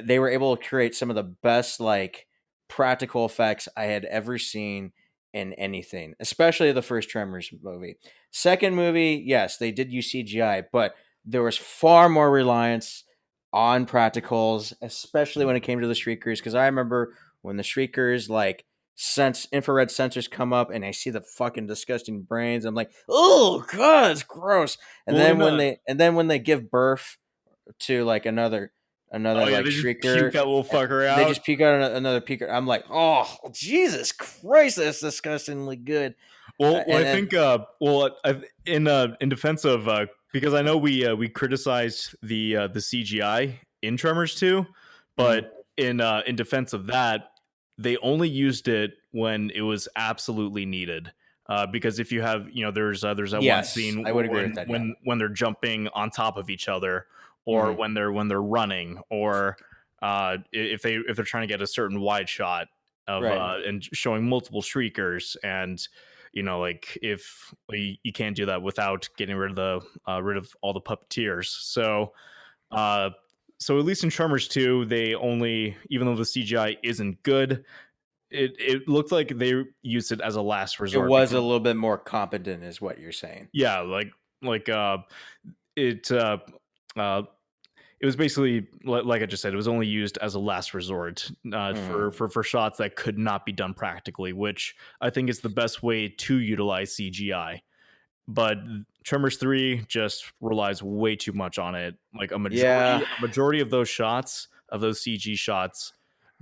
[SPEAKER 3] They were able to create some of the best like practical effects I had ever seen in anything, especially the first Tremors movie. Second movie, yes, they did use CGI, but there was far more reliance on practicals, especially when it came to the Shriekers. Because I remember when the Shriekers like sense infrared sensors come up and I see the fucking disgusting brains. I'm like, oh god, it's gross. And
[SPEAKER 2] well
[SPEAKER 3] then
[SPEAKER 2] in
[SPEAKER 3] when they give birth to like
[SPEAKER 2] oh
[SPEAKER 3] another
[SPEAKER 2] yeah,
[SPEAKER 3] like
[SPEAKER 2] they just puke
[SPEAKER 3] shrieker.
[SPEAKER 2] that little fucker
[SPEAKER 3] They
[SPEAKER 2] out.
[SPEAKER 3] just peek out another peeker. I'm like, oh Jesus Christ, that's disgustingly good.
[SPEAKER 2] Well, I
[SPEAKER 3] And then
[SPEAKER 2] think in defense of because I know we criticized the CGI in Tremors 2,
[SPEAKER 3] mhm.
[SPEAKER 2] but in defense of that, they only used it when it was absolutely needed. Because if you have, there's that one
[SPEAKER 3] Yes,
[SPEAKER 2] scene
[SPEAKER 3] I would agree with
[SPEAKER 2] when
[SPEAKER 3] that. Yeah,
[SPEAKER 2] when they're jumping on top of each other, or
[SPEAKER 3] hmm
[SPEAKER 2] when they're running, or if they're trying to get a certain wide shot of
[SPEAKER 3] right.
[SPEAKER 2] and showing multiple shriekers. And like if you can't do that without getting rid of all the puppeteers. Uh so at least in Tremors 2, they only, even though the CGI isn't good, it looked like they used it as a last
[SPEAKER 3] It
[SPEAKER 2] resort
[SPEAKER 3] was a
[SPEAKER 2] because
[SPEAKER 3] little bit more competent, is what you're saying.
[SPEAKER 2] yeah, like it uh it was basically like I just said, it was only used as a last resort
[SPEAKER 3] hmm
[SPEAKER 2] for shots that could not be done practically, which I think is the best way to utilize CGI. But Tremors 3 just relies way too much on it. Like a majority
[SPEAKER 3] Yeah,
[SPEAKER 2] a majority of those shots, of those CG shots,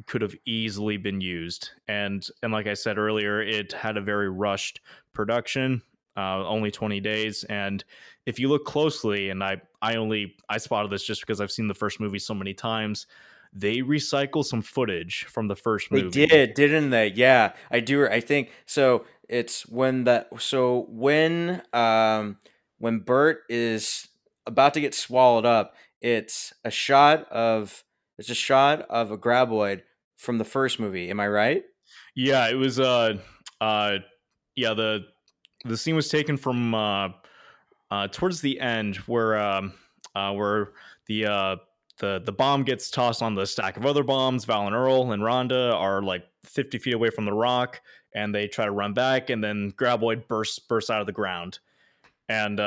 [SPEAKER 2] could have easily been used. And like I said earlier, it had a very rushed production, only 20 days. And if you look closely, and I spotted this just because I've seen the first movie so many times, they recycle some footage from the first
[SPEAKER 3] they
[SPEAKER 2] movie.
[SPEAKER 3] did, didn't they? Yeah, I do. I think so. It's when that. So when Bert is about to get swallowed up, it's a shot of a graboid from the first movie. Am I right?
[SPEAKER 2] Yeah, it was uh yeah, the scene was taken from towards the end where the uh, the bomb gets tossed on the stack of other bombs. Val and Earl and Rhonda are like 50 feet away from the rock, and they try to run back, and then Graboid bursts out of the ground, and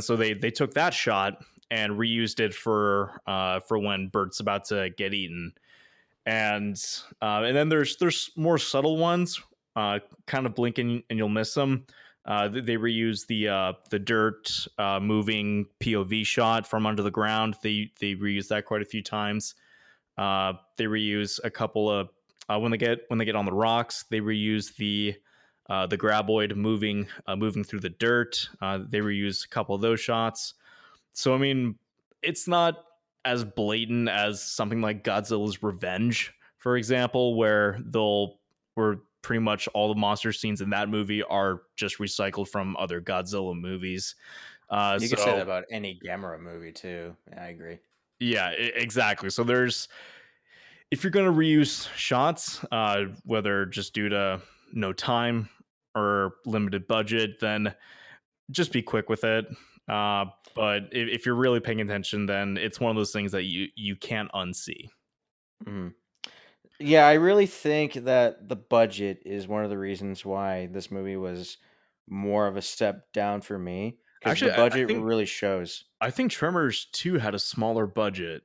[SPEAKER 2] so they took that shot and reused it for when Bert's about to get eaten, and then there's more subtle ones, kind of blink and you'll miss them. They reuse the dirt moving POV shot from under the ground. They reuse that quite a few times. They reuse a couple of when they get on the rocks. They reuse the graboid moving through the dirt. They reuse a couple of those shots. So I mean, it's not as blatant as something like Godzilla's Revenge, for example, where pretty much all the monster scenes in that movie are just recycled from other Godzilla movies.
[SPEAKER 3] You could say that
[SPEAKER 2] So
[SPEAKER 3] about any Gamera movie too. Yeah, I agree.
[SPEAKER 2] yeah, exactly. So there's if you're going to reuse shots, whether just due to no time or limited budget, then just be quick with it. But if you're really paying attention, then it's one of those things that you can't unsee.
[SPEAKER 3] Mhm. Yeah, I really think that the budget is one of the reasons why this movie was more of a step down for me because the
[SPEAKER 2] Actually, I
[SPEAKER 3] budget
[SPEAKER 2] think
[SPEAKER 3] really shows.
[SPEAKER 2] Tremors 2 had a smaller budget.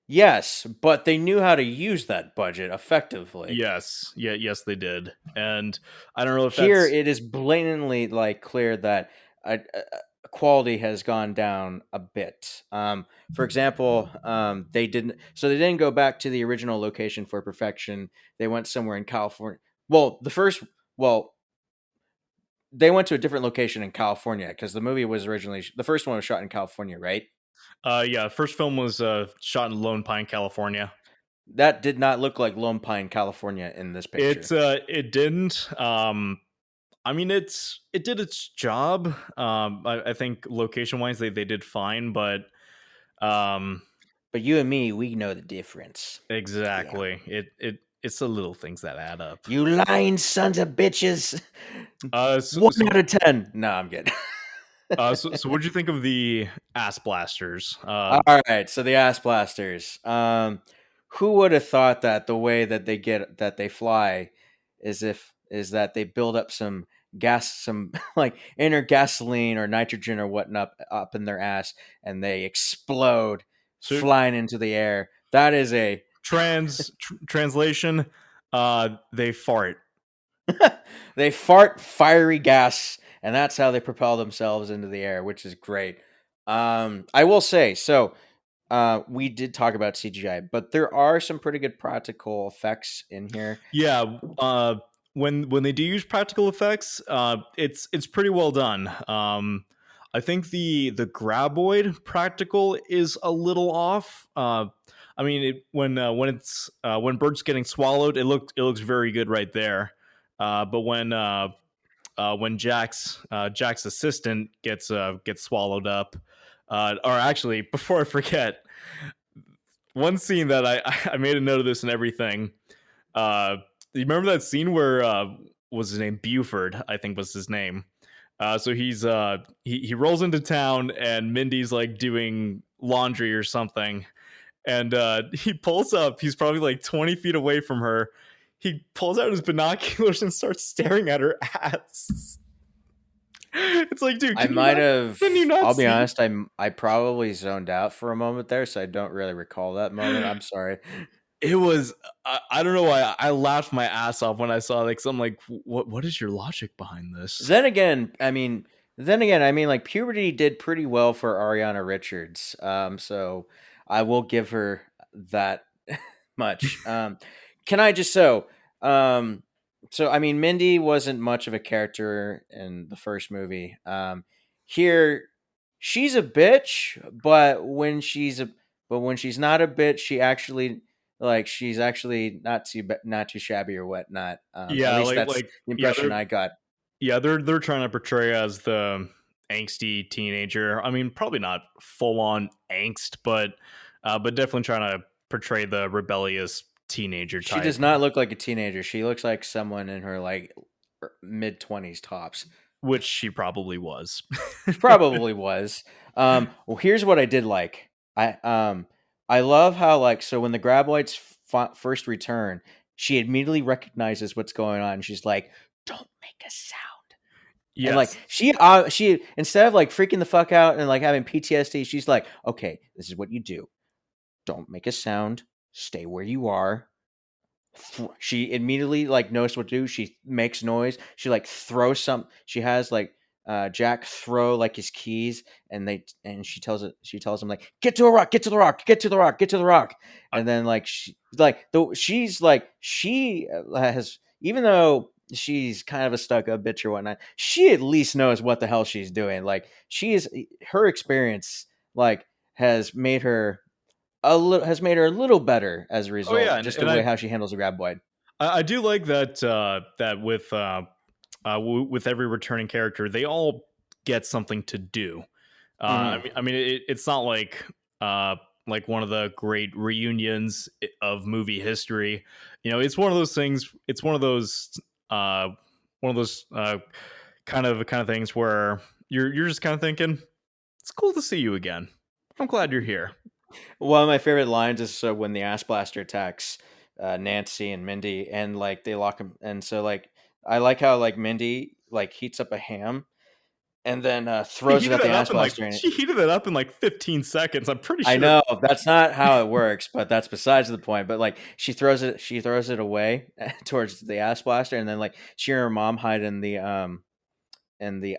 [SPEAKER 3] Yes, but they knew how to use that budget effectively.
[SPEAKER 2] Yes, yes, they did, and I don't know if
[SPEAKER 3] Here,
[SPEAKER 2] that's
[SPEAKER 3] it is blatantly like clear that quality has gone down a bit. For example, they didn't go back to the original location for perfection. They went somewhere in California. Well, well, they went to a different location in California because the movie was originally the first one was shot in California, right?
[SPEAKER 2] yeah. First film was shot in Lone Pine, California.
[SPEAKER 3] That did not look like Lone Pine, California in this picture.
[SPEAKER 2] It didn't. I mean, it did its job. I think location wise, they did fine, but um,
[SPEAKER 3] But you and me, we know the difference. Yeah.
[SPEAKER 2] exactly. It's the little things that add up.
[SPEAKER 3] You lying sons of bitches.
[SPEAKER 2] So,
[SPEAKER 3] 1 out of 10. No, I'm kidding.
[SPEAKER 2] so what'd you think of the ass blasters?
[SPEAKER 3] All right, so the ass blasters. Who would have thought that the way that they fly is that they build up some gas, some like inner gasoline or nitrogen or whatnot up in their ass, and they explode
[SPEAKER 2] So
[SPEAKER 3] flying into the air. That is a
[SPEAKER 2] translation, they fart.
[SPEAKER 3] they fart fiery gas, and that's how they propel themselves into the air, which is great. I will say so. We did talk about CGI, but there are some pretty good practical effects in here.
[SPEAKER 2] Yeah, when they do use practical effects, it's pretty well done. I think the graboid practical is a little off. I mean, when Bert's getting swallowed, it looks very good right there. But when Jack's assistant gets swallowed up, or actually, before I forget, one scene that I made a note of this and everything. You remember that scene where was his name Buford? I think was his name. So he rolls into town and Mindy's like doing laundry or something, and he pulls up. He's probably like 20 feet away from her. He pulls out his binoculars and starts staring at her ass. It's like, dude,
[SPEAKER 3] I might
[SPEAKER 2] can you
[SPEAKER 3] have.
[SPEAKER 2] not
[SPEAKER 3] I'll be
[SPEAKER 2] see?
[SPEAKER 3] honest. I probably zoned out for a moment there, so I don't really recall that moment. I'm sorry.
[SPEAKER 2] It was I don't know why I laughed my ass off when I saw it. Cause I'm like, what is your logic behind this?
[SPEAKER 3] Then again, like puberty did pretty well for Ariana Richards. So I will give her that much. Can I just um, so I mean, Mindy wasn't much of a character in the first movie. Here, she's a bitch, but when she's not a bitch, she's actually not too shabby or whatnot. At
[SPEAKER 2] Yeah,
[SPEAKER 3] least that's the
[SPEAKER 2] yeah,
[SPEAKER 3] impression I got.
[SPEAKER 2] they're trying to portray as the angsty teenager. I mean, probably not full on angst, but definitely trying to portray the rebellious teenager
[SPEAKER 3] She
[SPEAKER 2] type.
[SPEAKER 3] does not look like a teenager. She looks like someone in her like mid 20s tops.
[SPEAKER 2] which she probably was.
[SPEAKER 3] She probably was. Well, here's what I did like. I love how like so when the graboids first return, she immediately recognizes what's going on. She's like, "Don't make a sound." And like
[SPEAKER 2] Yes.
[SPEAKER 3] she instead of like freaking the fuck out and like having PTSD, she's like, "Okay, this is what you do. Don't make a sound. Stay where you are." She immediately like knows what to do. She makes noise. She like throws some. She has like Jack throw like his keys, and she tells him like get to a rock, get to the rock, get to the rock, get to the rock,
[SPEAKER 2] I,
[SPEAKER 3] and then like she's like she has, even though she's kind of a stuck up bitch or whatnot, she at least knows what the hell she's doing. Like her experience like has made her a little better as a
[SPEAKER 2] oh yeah,
[SPEAKER 3] result, just the
[SPEAKER 2] and
[SPEAKER 3] way how she handles the graboid.
[SPEAKER 2] I do like that that with every returning character, they all get something to do.
[SPEAKER 3] Mm-hmm.
[SPEAKER 2] It's not like one of the great reunions of movie history. You know, it's one of those things. It's uh, one of those kind of things where you're just kind of thinking, it's cool to see you again. I'm glad you're here.
[SPEAKER 3] One of my favorite lines is when the ass blaster attacks Nancy and Mindy, and like they lock him. And so like I like how like Mindy like heats up a ham and then throws it at the ass blaster. And
[SPEAKER 2] She heated it up in like 15 seconds. I'm pretty
[SPEAKER 3] I
[SPEAKER 2] sure.
[SPEAKER 3] know that's not how it works, but that's besides the point. But like she throws it away towards the ass blaster, and then like she and her mom hide in the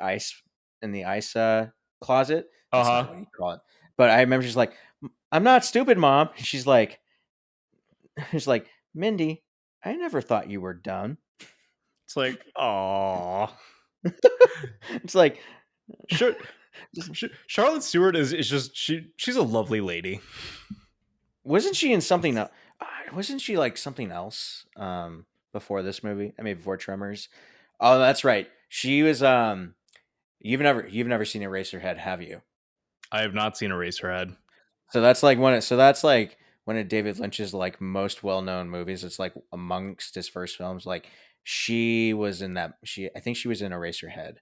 [SPEAKER 3] ice closet.
[SPEAKER 2] Uh
[SPEAKER 3] That's not
[SPEAKER 2] huh.
[SPEAKER 3] what you call it. But I remember she's like, "I'm not stupid, mom." She's like, "She's like, Mindy, I never thought you were done."
[SPEAKER 2] It's like, oh,
[SPEAKER 3] It's like,
[SPEAKER 2] sure.
[SPEAKER 3] just,
[SPEAKER 2] Charlotte Stewart is just she's a lovely lady.
[SPEAKER 3] wasn't she in something else? Wasn't she like something else before this movie? I mean, before Tremors. Oh, that's right. She was. You've never seen Eraserhead, have you?
[SPEAKER 2] I have not seen Eraserhead.
[SPEAKER 3] So that's like that's like one of David Lynch's like most well known movies. It's like amongst his first films. Like she was in that. I think she was in Eraserhead.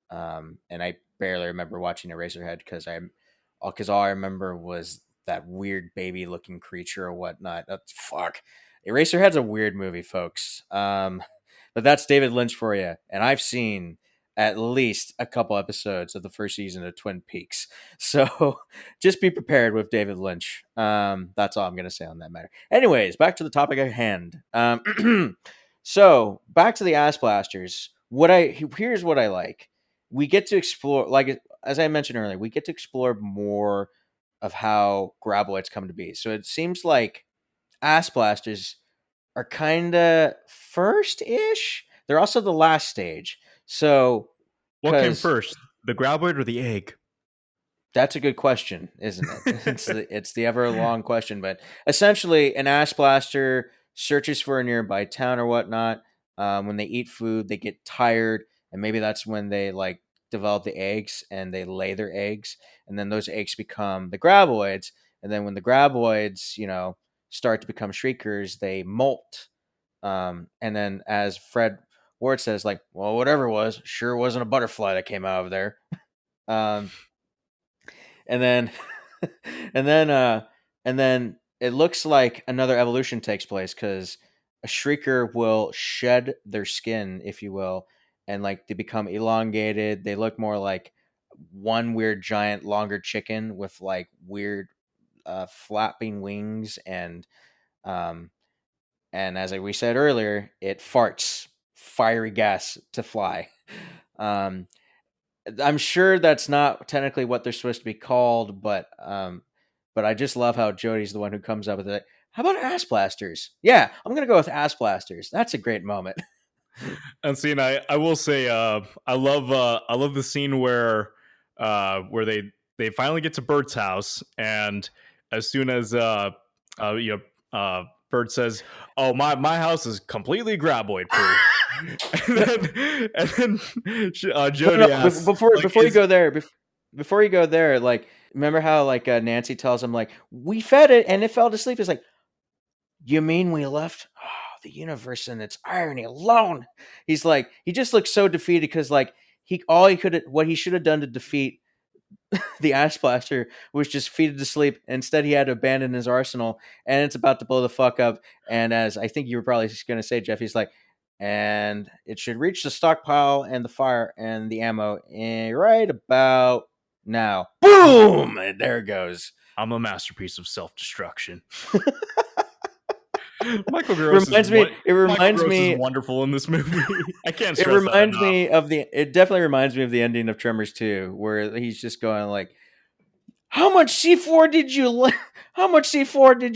[SPEAKER 3] And I barely remember watching Eraserhead because all I remember was that weird baby looking creature or whatnot. Fuck. Eraserhead's a weird movie, folks. But that's David Lynch for you, and I've seen at least a couple episodes of the first season of Twin Peaks. So just be prepared with David Lynch. That's all I'm gonna say on that matter. Anyways, back to the topic at hand. So back to the ass blasters. Here's what I like. We get to explore, like as I mentioned earlier, we get to explore more of how graboids come to be. So it seems like ass blasters are kind of first ish. They're also the last stage. So
[SPEAKER 2] What came
[SPEAKER 3] because
[SPEAKER 2] first, the graboid or the egg?
[SPEAKER 3] that's a good question, isn't it? It's the ever long question. But essentially, an ass blaster searches for a nearby town or whatnot. When they eat food, they get tired, and maybe that's when they like develop the eggs and they lay their eggs, and then those eggs become the graboids. And then when the graboids, start to become shriekers, they molt. And then as Fred Ward says, like, well, whatever it was, sure wasn't a butterfly that came out of there. Um, and then and then and then it looks like another evolution takes place because a shrieker will shed their skin, if you will, and like they become elongated. They look more like one weird giant longer chicken with like weird flapping wings, um and as we said earlier, it farts fiery gas to fly. um I'm sure that's not technically what they're supposed to be called, but I just love how Jody's the one who comes up with it. How about ass blasters? Yeah, I'm gonna go with ass blasters. That's a great moment.
[SPEAKER 2] And see, and I will say, I love the scene where they finally get to Bert's house, and as soon as Bert says, "Oh, my house is completely graboid proof," and then
[SPEAKER 3] No,
[SPEAKER 2] Jody asks, like,
[SPEAKER 3] before you
[SPEAKER 2] "Is
[SPEAKER 3] go there, before you go there, like remember how like Nancy tells him like we fed it and it fell to sleep. It's like, you mean we left the universe and its irony alone? He's like, he just looks so defeated because like what he should have done to defeat the Ice Blaster was just feed it to sleep. Instead, he had to abandon his arsenal, and it's about to blow the fuck up. And as I think you were probably going to say, Jeff, he's like, and it should reach the stockpile and the fire and the ammo right about now. Boom! And there it goes.
[SPEAKER 2] I'm a masterpiece of self-destruction. Michael Gross is wonderful in this movie. I can't stress that enough.
[SPEAKER 3] It definitely reminds me of the ending of Tremors 2, where he's just going like, how much C4 did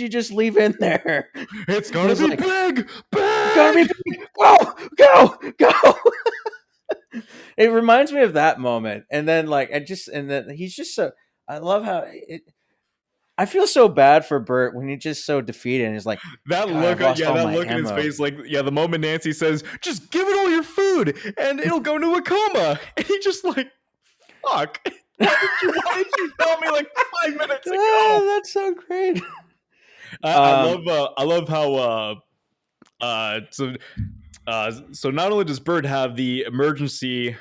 [SPEAKER 3] you just leave in there?
[SPEAKER 2] It's gonna be like, big.
[SPEAKER 3] It's gonna be big. Go. It reminds me of that moment. And then he's just so, I love how I feel so bad for Bert when he's just so defeated and he's like,
[SPEAKER 2] that look in his face, like, the moment Nancy says, just give it all your food and it'll go into a coma. And he just like, fuck. Why did you tell me like 5 minutes ago?
[SPEAKER 3] Oh, that's so great.
[SPEAKER 2] I love how so not only does Bert have the emergency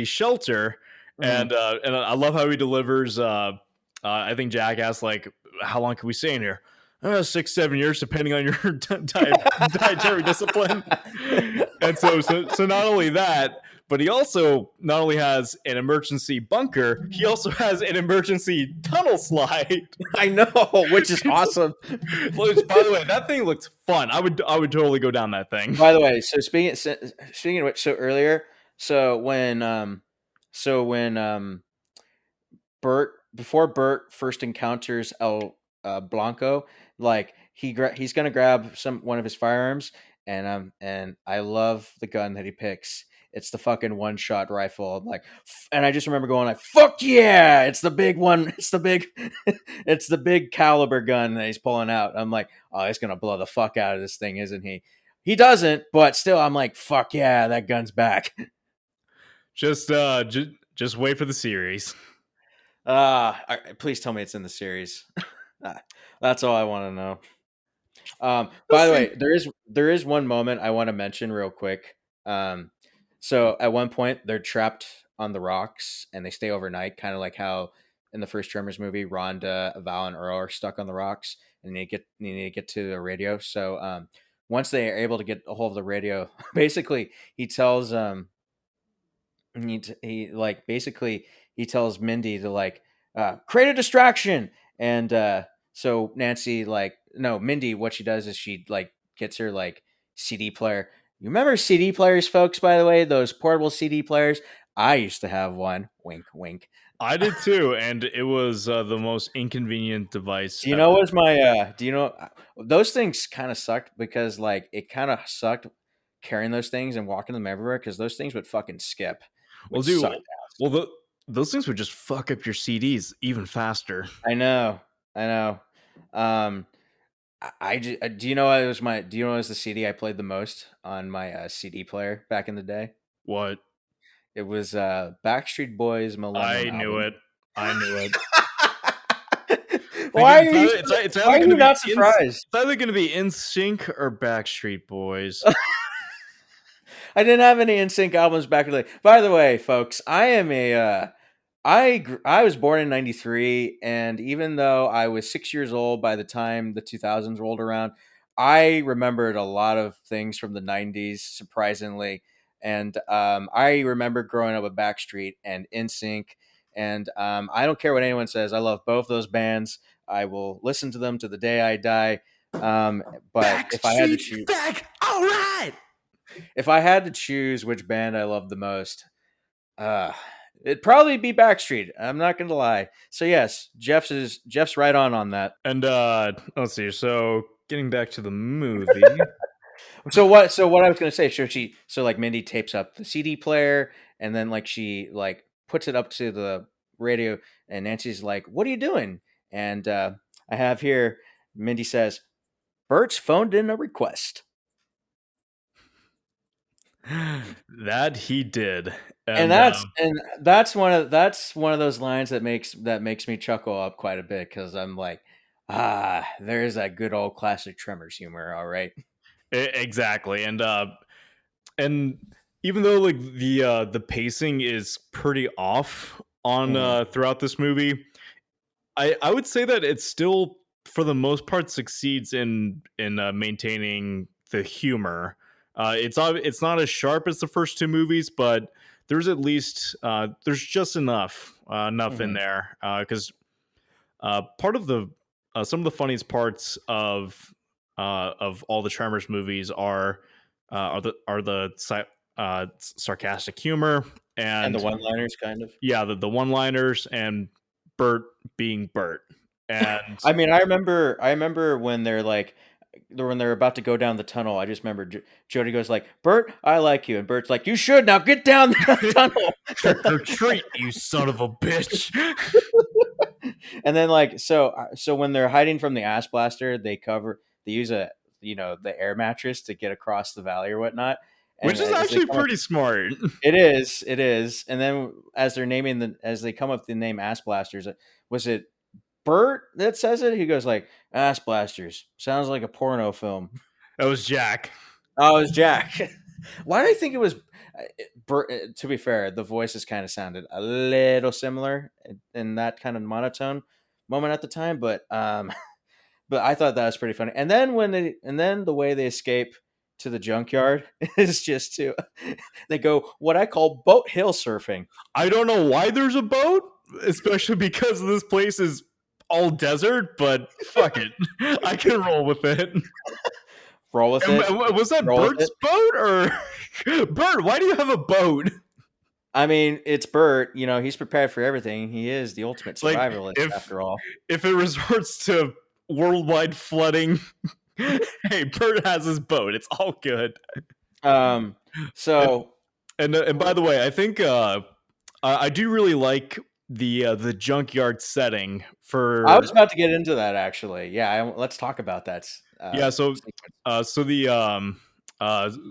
[SPEAKER 2] shelter, and I love how he delivers. I think Jack asked like, "How long can we stay in here?" 6-7 years, depending on your dietary discipline. And so not only that, but he also not only has an emergency bunker, he also has an emergency tunnel slide.
[SPEAKER 3] I know, which is awesome.
[SPEAKER 2] Which, by the way, that thing looks fun. I would totally go down that thing.
[SPEAKER 3] By the way, so speaking of which, when Bert, before Bert first encounters El Blanco, like he's gonna grab one of his firearms, and I love the gun that he picks. It's the fucking one-shot rifle. I'm like, and I just remember going like, "Fuck yeah!" It's the big one. It's the big, it's the big caliber gun that he's pulling out. I'm like, oh, he's gonna blow the fuck out of this thing, isn't he? He doesn't, but still, I'm like, fuck yeah, that gun's back.
[SPEAKER 2] Just wait for the series.
[SPEAKER 3] Please tell me it's in the series. That's all I want to know. By the way, there is one moment I want to mention real quick. So at one point they're trapped on the rocks and they stay overnight, kind of like how in the first Tremors movie, Rhonda, Val, and Earl are stuck on the rocks and they need to get to the radio. So once they are able to get a hold of the radio, basically he tells he tells Mindy to like create a distraction, and so Nancy Mindy, what she does is she like gets her like CD player. You remember CD players, folks? By the way, those portable CD players. I used to have one. Wink, wink.
[SPEAKER 2] I did too, and it was the most inconvenient device.
[SPEAKER 3] Do you know what's my? Do you know those things kind of sucked because like it kind of sucked carrying those things and walking them everywhere because those things would fucking skip.
[SPEAKER 2] Well, dude. Those things would just fuck up your CDs even faster.
[SPEAKER 3] I know. Do you know it was the CD I played the most on my CD player back in the day?
[SPEAKER 2] What?
[SPEAKER 3] It was Backstreet Boys Millennium.
[SPEAKER 2] I knew it.
[SPEAKER 3] Why are you not surprised?
[SPEAKER 2] It's either going to be NSYNC or Backstreet Boys.
[SPEAKER 3] I didn't have any NSYNC albums back in the day. By the way, folks, I was born in 93, and even though I was 6 years old by the time the 2000s rolled around, I remembered a lot of things from the 90s, surprisingly. And I remember growing up with Backstreet and NSYNC, and I don't care what anyone says. I love both those bands. I will listen to them to the day I die. But if I had to choose,
[SPEAKER 2] all right.
[SPEAKER 3] If I had to choose which band I love the most, it'd probably be Backstreet. I'm not gonna lie. So yes, Jeff's right on that.
[SPEAKER 2] And let's see. So getting back to the movie.
[SPEAKER 3] So what I was gonna say, so like Mindy tapes up the CD player and then like she like puts it up to the radio and Nancy's like, "What are you doing?" And I have here Mindy says, "Bert's phoned in a request."
[SPEAKER 2] That he did.
[SPEAKER 3] And that's one of those lines that makes me chuckle up quite a bit because I'm like, there's that good old classic Tremors humor, all right.
[SPEAKER 2] Exactly. And even though like the pacing is pretty off on
[SPEAKER 3] Mhm.
[SPEAKER 2] throughout this movie, I would say that it still for the most part succeeds in maintaining the humor. It's not as sharp as the first two movies, but there's at least there's just enough in
[SPEAKER 3] Mhm.
[SPEAKER 2] there because part of the some of the funniest parts of all the Tremors movies are the sarcastic humor
[SPEAKER 3] And the
[SPEAKER 2] and
[SPEAKER 3] one-liners, kind of.
[SPEAKER 2] yeah the one liners and Bert being Bert and
[SPEAKER 3] I mean, I remember when they're like, when they're about to go down the tunnel. I just remember Jody goes like, "Bert, I like you," and Bert's like, "You should now get down the
[SPEAKER 2] trick or
[SPEAKER 3] tunnel."
[SPEAKER 2] treat, you son of a bitch.
[SPEAKER 3] And then like, so when they're hiding from the ass blaster, they use a, the air mattress to get across the valley or whatnot. And
[SPEAKER 2] Which is
[SPEAKER 3] as they
[SPEAKER 2] actually
[SPEAKER 3] come up,
[SPEAKER 2] pretty smart.
[SPEAKER 3] it is. And then as they come up with the name ass blasters, was it Bert that says it? He goes like, "Ass blasters sounds like a porno film."
[SPEAKER 2] That was Jack.
[SPEAKER 3] Oh, it was Jack. Why did I think it was Bert? To be fair, the voices kind of sounded a little similar in that kind of monotone moment at the time, but but I thought that was pretty funny. And then the way they escape to the junkyard is just to they go what I call boat hill surfing.
[SPEAKER 2] I don't know why there's a boat, especially because this place is all desert, but fuck it. I can roll with it.
[SPEAKER 3] Roll with it.
[SPEAKER 2] Was that
[SPEAKER 3] Roll with
[SPEAKER 2] Bert's
[SPEAKER 3] it.
[SPEAKER 2] boat or Bert? Why do you have a boat?
[SPEAKER 3] I mean, it's Bert. He's prepared for everything. He is the ultimate
[SPEAKER 2] Like
[SPEAKER 3] survivalist, after all.
[SPEAKER 2] if it resorts to worldwide flooding, hey, Bert has his boat. It's all good.
[SPEAKER 3] Um,
[SPEAKER 2] And
[SPEAKER 3] so
[SPEAKER 2] and by the way, I think I do really like the junkyard setting
[SPEAKER 3] I was
[SPEAKER 2] for
[SPEAKER 3] about to get into that actually. Yeah, let's talk about that.
[SPEAKER 2] yeah.
[SPEAKER 3] Sequence.
[SPEAKER 2] Uh, so the um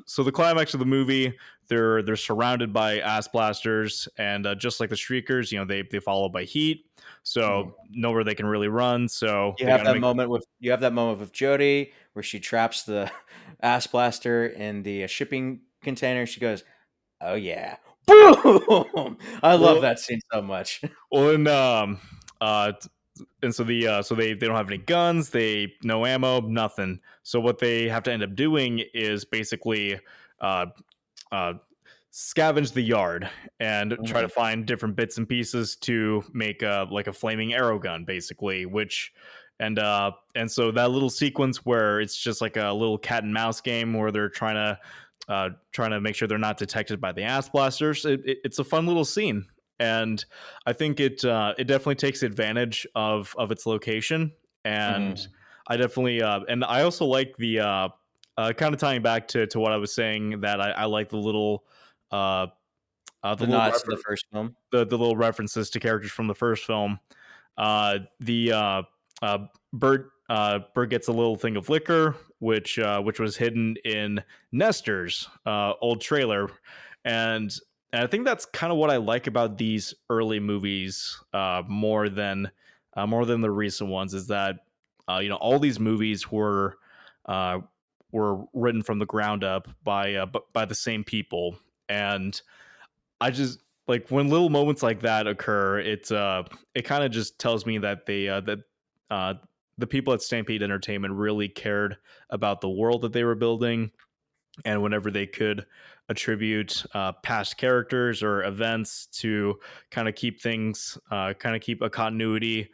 [SPEAKER 2] so the climax of the movie, they're surrounded by ass blasters, and just like the Shriekers, they follow by heat,
[SPEAKER 3] Mhm.
[SPEAKER 2] so nowhere they can really run. So they got to make
[SPEAKER 3] You have that moment with Jody where she traps the ass blaster in the shipping container. She goes, "Oh yeah, boom!" I love
[SPEAKER 2] well,
[SPEAKER 3] that scene so much.
[SPEAKER 2] well, uh, and so they don't have any guns, they no ammo, nothing. So what they have to end up doing is basically uh, uh, scavenge the yard and try to
[SPEAKER 3] Mhm.
[SPEAKER 2] find different bits and pieces to make like a flaming arrow gun, basically. Which and so that little sequence where it's just like a little cat and mouse game where they're trying to make sure they're not detected by the ass blasters. It's a fun little scene, and I think it definitely takes advantage of its location. And
[SPEAKER 3] Mhm.
[SPEAKER 2] I definitely and I also like kind of tying back to what I was saying, that I like uh, the
[SPEAKER 3] The
[SPEAKER 2] little
[SPEAKER 3] nods to the first film.
[SPEAKER 2] the little references to characters from the first film. The uh, Bert gets a little thing of liquor, which was hidden in Nestor's old trailer, and I think that's kind of what I like about these early movies more than the recent ones, is that all these movies uh, were written from the ground up by the same people, and I just like when little moments like that occur. It kind of just tells me that uh, the people at Stampede Entertainment really cared about the world that they were building, and whenever they could attribute past characters or events to kind of keep a continuity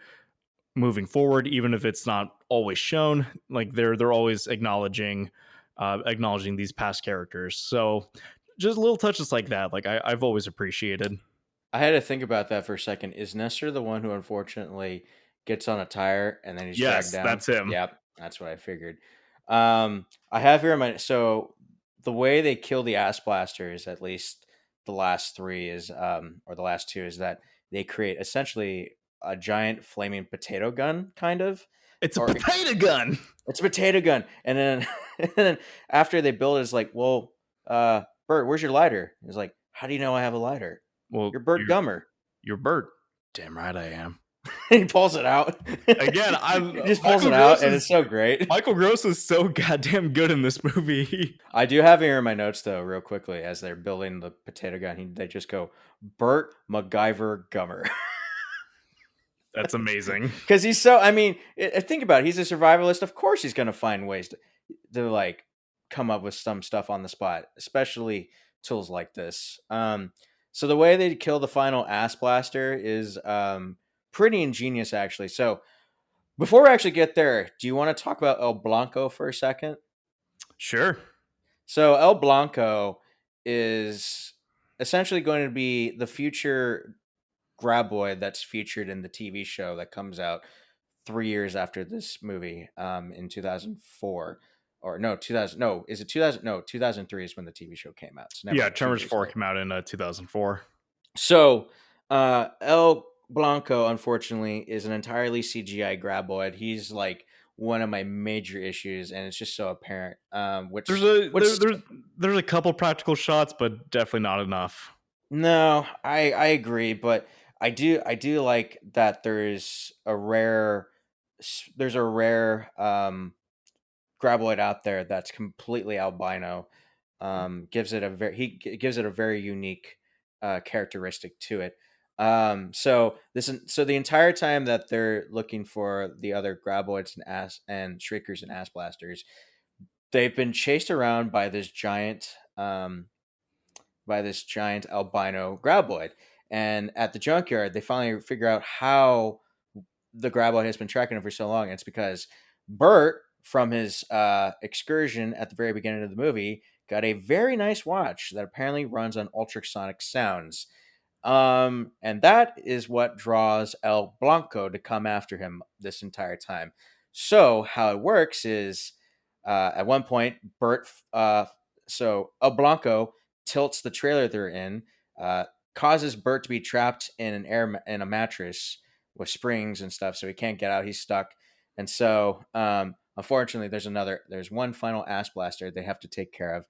[SPEAKER 2] moving forward, even if it's not always shown. Like they're always acknowledging these past characters. So just little touches like that, like I've always appreciated.
[SPEAKER 3] I had to think about that for a second. Is Nestor the one who unfortunately gets on a tire and then he's dragged
[SPEAKER 2] Yes,
[SPEAKER 3] down?
[SPEAKER 2] that's him.
[SPEAKER 3] Yep, that's what I figured. I have here in my so the way they kill the ass blasters, at least the last three is or the last two, is that they create essentially a giant flaming potato gun, kind of,
[SPEAKER 2] It's a
[SPEAKER 3] or
[SPEAKER 2] potato gun.
[SPEAKER 3] it's a potato gun, and then and then after they build it, it's like, well, Bert, where's your lighter? He's like, how do you know I have a lighter?
[SPEAKER 2] Well,
[SPEAKER 3] You're Bert Gummer.
[SPEAKER 2] you're Bert. Damn right I am.
[SPEAKER 3] He pulls it out.
[SPEAKER 2] Again,
[SPEAKER 3] He just pulls
[SPEAKER 2] Michael
[SPEAKER 3] it out,
[SPEAKER 2] Gross
[SPEAKER 3] and it's
[SPEAKER 2] is
[SPEAKER 3] so great.
[SPEAKER 2] Michael Gross is so goddamn good in this movie.
[SPEAKER 3] I do have here in my notes though, real quickly, as they're building the potato gun, they just go Bert MacGyver Gummer.
[SPEAKER 2] That's amazing.
[SPEAKER 3] Because he's so, I mean, think about it. He's a survivalist. Of course, he's going to find ways to like come up with some stuff on the spot, especially tools like this. So the way they kill the final ass blaster is pretty ingenious, actually. So before we actually get there, do you want to talk about El Blanco for a second?
[SPEAKER 2] Sure.
[SPEAKER 3] So El Blanco is essentially going to be the future graboid that's featured in the TV show that comes out 3 years after this movie, in 2004. Or no, 2000. No, is it 2000? No, 2003 is when the TV show came out. So never
[SPEAKER 2] Yeah,
[SPEAKER 3] mind, 2
[SPEAKER 2] Tremors
[SPEAKER 3] years
[SPEAKER 2] 4
[SPEAKER 3] later.
[SPEAKER 2] came out in 2004.
[SPEAKER 3] So, El Blanco, unfortunately, is an entirely CGI graboid. He's like one of my major issues, and it's just so apparent.
[SPEAKER 2] There's a couple practical shots, but definitely not enough.
[SPEAKER 3] No, I agree, but I do like that there's a rare graboid out there that's completely albino. Gives it a gives it a very unique characteristic to it. So the entire time that they're looking for the other graboids and shriekers and ass blasters, they've been chased around by this giant albino graboid. And at the junkyard, they finally figure out how the graboid has been tracking him for so long. And it's because Bert, from his excursion at the very beginning of the movie, got a very nice watch that apparently runs on ultrasonic sounds. And that is what draws El Blanco to come after him this entire time. So how it works is, at one point, so El Blanco tilts the trailer they're in, uh, causes Bert to be trapped in in a mattress with springs and stuff, so he can't get out. He's stuck, and so unfortunately, there's one final ass blaster they have to take care of.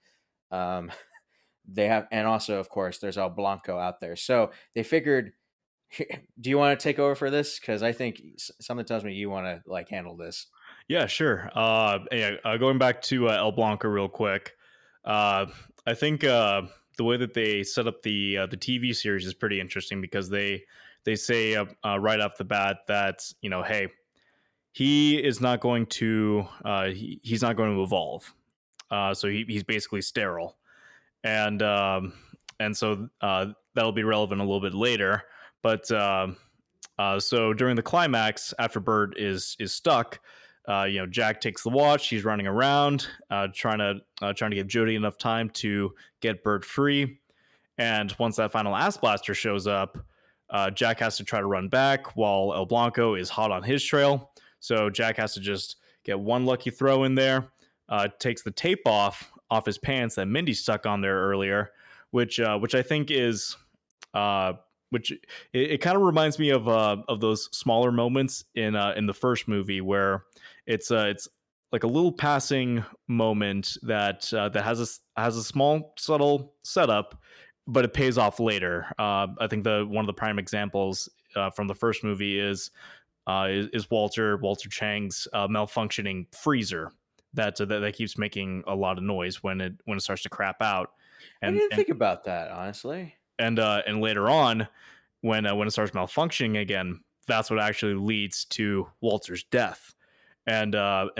[SPEAKER 3] Um, and also, of course, there's El Blanco out there. So they figured, do you want to take over for this? Because I think something tells me you want to like handle this.
[SPEAKER 2] Yeah, sure. Going back to El Blanco real quick. Uh, I think the way that they set up the TV series is pretty interesting because they say right off the bat that hey, he is not going to he's not going to evolve. So he's basically sterile, and so that'll be relevant a little bit later. But so during the climax, after Bert is stuck, Jack takes the watch. He's running around, trying to give Jody enough time to get Bert free. And once that final ass blaster shows up, Jack has to try to run back while El Blanco is hot on his trail. So Jack has to just get one lucky throw in there. Takes the tape off his pants that Mindy stuck on there earlier, which I think is which it kind of reminds me of those smaller moments in the first movie where it's like a little passing moment that has a small subtle setup, but it pays off later. I think the one of the prime examples from the first movie is Walter Chang's malfunctioning freezer that keeps making a lot of noise when it starts to crap out,
[SPEAKER 3] I
[SPEAKER 2] and
[SPEAKER 3] didn't think about that, honestly.
[SPEAKER 2] and later on when it starts malfunctioning again, that's what actually leads to Walter's death. And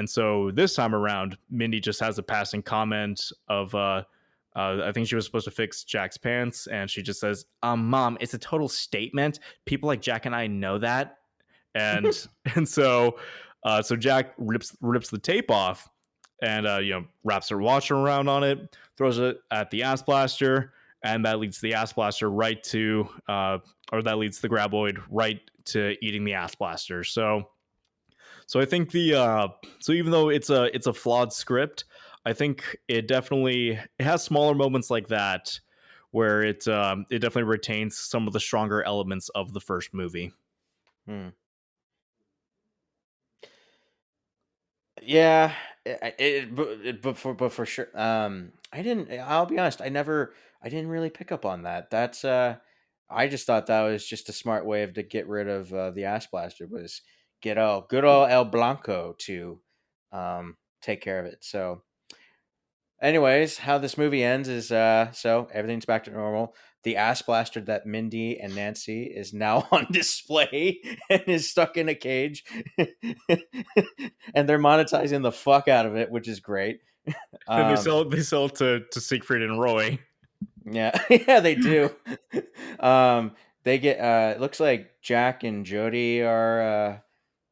[SPEAKER 2] so this time around, Mindy just has a passing comment of I think she was supposed to fix Jack's pants, and she just says, Mom, it's a total statement. People like Jack and I know that. And and so Jack rips the tape off and wraps her watch around on it, throws it at the ass blaster, and that leads the ass blaster right to or that leads the graboid right to eating the ass blaster. So I think so even though it's a flawed script, I think it has smaller moments like that where it definitely retains some of the stronger elements of the first movie.
[SPEAKER 3] Hmm. Yeah, but for sure, I didn't. I'll be honest. I didn't really pick up on that. That's I just thought that was just a smart way to get rid of the ass blaster, was get good old El Blanco to take care of it. So, anyways, how this movie ends is so everything's back to normal. The ass blaster that Mindy and Nancy is now on display and is stuck in a cage, and they're monetizing the fuck out of it, which is great.
[SPEAKER 2] And they sell it to Siegfried and Roy.
[SPEAKER 3] Yeah, yeah, they do. They get. It looks like Jack and Jody are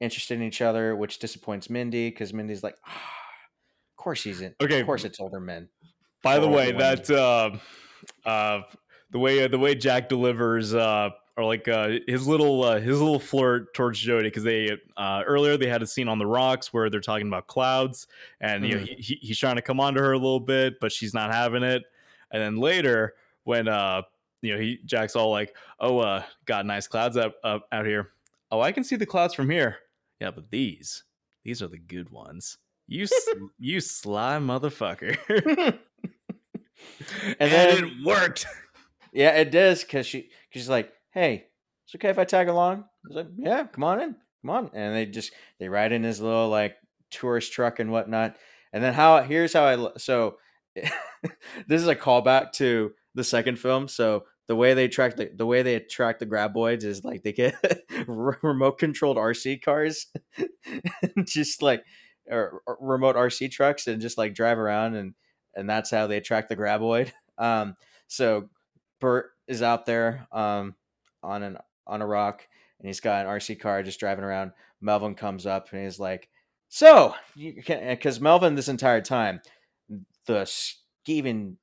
[SPEAKER 3] interested in each other, which disappoints Mindy because Mindy's like, of course he's in.
[SPEAKER 2] Okay.
[SPEAKER 3] Of course it's older men.
[SPEAKER 2] By the
[SPEAKER 3] Or
[SPEAKER 2] way,
[SPEAKER 3] older women.
[SPEAKER 2] that the way Jack delivers or like his little flirt towards Jody, because they earlier they had a scene on the rocks where they're talking about clouds, and you know he's trying to come onto her a little bit, but she's not having it. And then later when you know Jack's all like, "Oh, got nice clouds out here. Oh, I can see the clouds from here. Yeah, but these are the good ones. You sly motherfucker." And then it worked.
[SPEAKER 3] Yeah, it does, because she's like, "Hey, it's okay if I tag along." He's like, "Yeah, come on in, come on." And they ride in his little like tourist truck and whatnot. And then here's how so this is a callback to the second film. So the way they attract the graboids is like they get remote controlled RC cars, just like or remote RC trucks, and just like drive around, and that's how they attract the graboid. So Bert is out there on a rock, and he's got an RC car just driving around. Melvin comes up and he's like, "So, because Melvin this entire time, the skeeving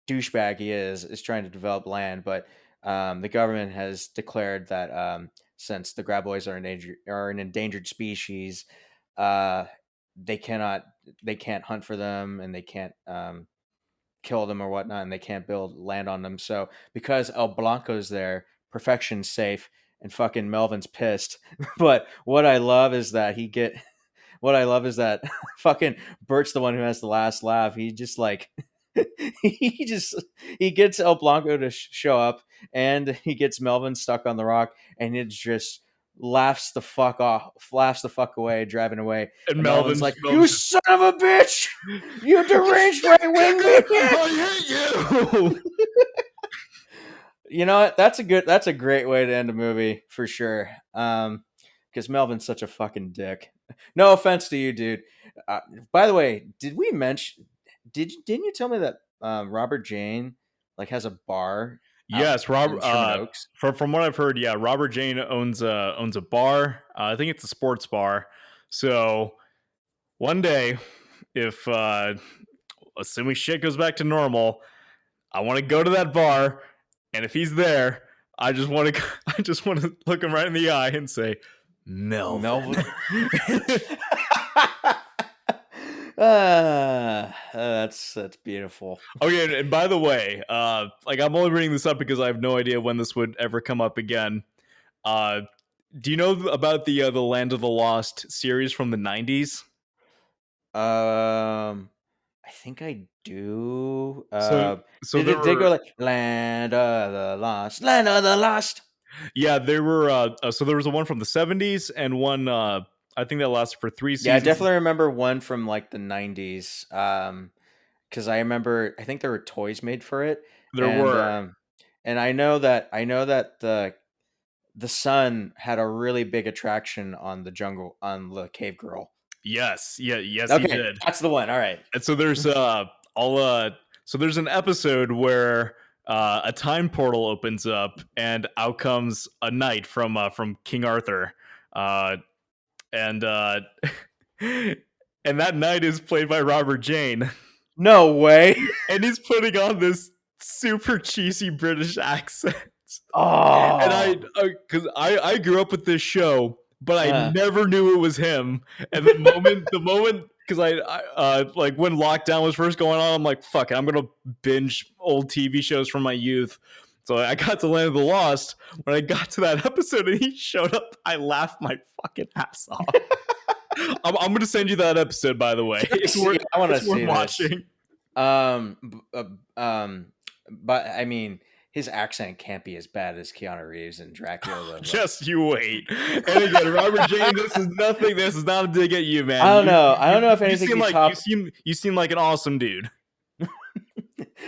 [SPEAKER 3] douchebag he is trying to develop land, but the government has declared that since the graboids are an endangered species, uh, they can't hunt for them, and they can't kill them or whatnot, and they can't build land on them. So because El Blanco's there, perfection's safe, and fucking Melvin's pissed. But what I love is that fucking Bert's the one who has the last laugh. He just like he gets El Blanco to show up, and he gets Melvin stuck on the rock, and it just laughs the fuck away, driving away.
[SPEAKER 2] And
[SPEAKER 3] Melvin's like, "You son of a bitch! You deranged right wing bitch!
[SPEAKER 2] I hate you!"
[SPEAKER 3] You know what? That's a great way to end a movie for sure. Because Melvin's such a fucking dick. No offense to you, dude. By the way, didn't you tell me that Robert Jane like has a bar?
[SPEAKER 2] Yes,
[SPEAKER 3] in Sherman Oaks?
[SPEAKER 2] From what I've heard, yeah, Robert Jane owns a bar. I think it's a sports bar. So one day, if assuming shit goes back to normal, I want to go to that bar, and if he's there, I just want to look him right in the eye and say, "Melvin."
[SPEAKER 3] That's beautiful.
[SPEAKER 2] Okay, and by the way, like I'm only bringing this up because I have no idea when this would ever come up again. Do you know about the Land of the Lost series from the 90s?
[SPEAKER 3] I think I do.
[SPEAKER 2] So
[SPEAKER 3] They go like Land of the Lost, Land of the Lost.
[SPEAKER 2] Yeah, there were. So there was a one from the 70s and one. I think that lasted for 3 seasons.
[SPEAKER 3] Yeah, I definitely remember one from like the 90s. Because I remember, I think there were toys made for it.
[SPEAKER 2] There were,
[SPEAKER 3] and I know that the son had a really big attraction on the cave girl.
[SPEAKER 2] Yes, yes,
[SPEAKER 3] okay,
[SPEAKER 2] he did.
[SPEAKER 3] That's the one. All right.
[SPEAKER 2] And so there's so there's an episode where a time portal opens up, and out comes a knight from King Arthur, and and that knight is played by Robert Jane.
[SPEAKER 3] No way.
[SPEAKER 2] And he's putting on this super cheesy British accent.
[SPEAKER 3] Oh,
[SPEAKER 2] and I grew up with this show, but I never knew it was him. And the moment, because I like when lockdown was first going on, I'm like, fuck it, I'm gonna binge old TV shows from my youth. So I got to Land of the Lost. When I got to that episode and he showed up, I lauged my fucking ass off. I'm gonna send you that episode, by the way.
[SPEAKER 3] I want to see
[SPEAKER 2] watching.
[SPEAKER 3] But I mean, his accent can't be as bad as Keanu Reeves and Dracula though.
[SPEAKER 2] Just you wait. And again, Robert James, this is nothing. This is not a dig at you, man.
[SPEAKER 3] I don't know. I don't know if
[SPEAKER 2] You
[SPEAKER 3] anything
[SPEAKER 2] seem
[SPEAKER 3] can
[SPEAKER 2] like
[SPEAKER 3] top.
[SPEAKER 2] you seem like an awesome dude.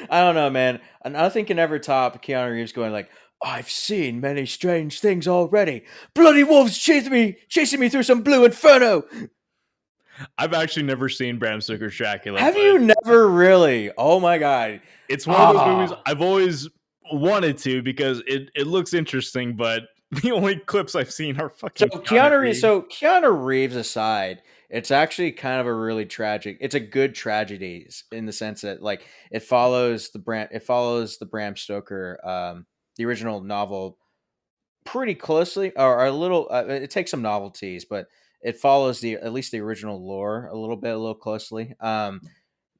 [SPEAKER 3] I don't know, man. Nothing can ever top Keanu Reeves going like, "I've seen many strange things already. Bloody wolves chasing me through some blue inferno."
[SPEAKER 2] I've actually never seen Bram Stoker's Dracula,
[SPEAKER 3] Have
[SPEAKER 2] but
[SPEAKER 3] you never really? Oh my god.
[SPEAKER 2] it's one of those movies
[SPEAKER 3] Ah.
[SPEAKER 2] I've always wanted to because it looks interesting, but the only clips I've seen are
[SPEAKER 3] So
[SPEAKER 2] fucking Keanu Reeves.
[SPEAKER 3] Keanu Reeves aside, it's actually kind of a really tragic. It's a good tragedy in the sense that like it follows the Bram Stoker the original novel pretty closely or a little it takes some novelties, but it follows the at least the original lore a little closely.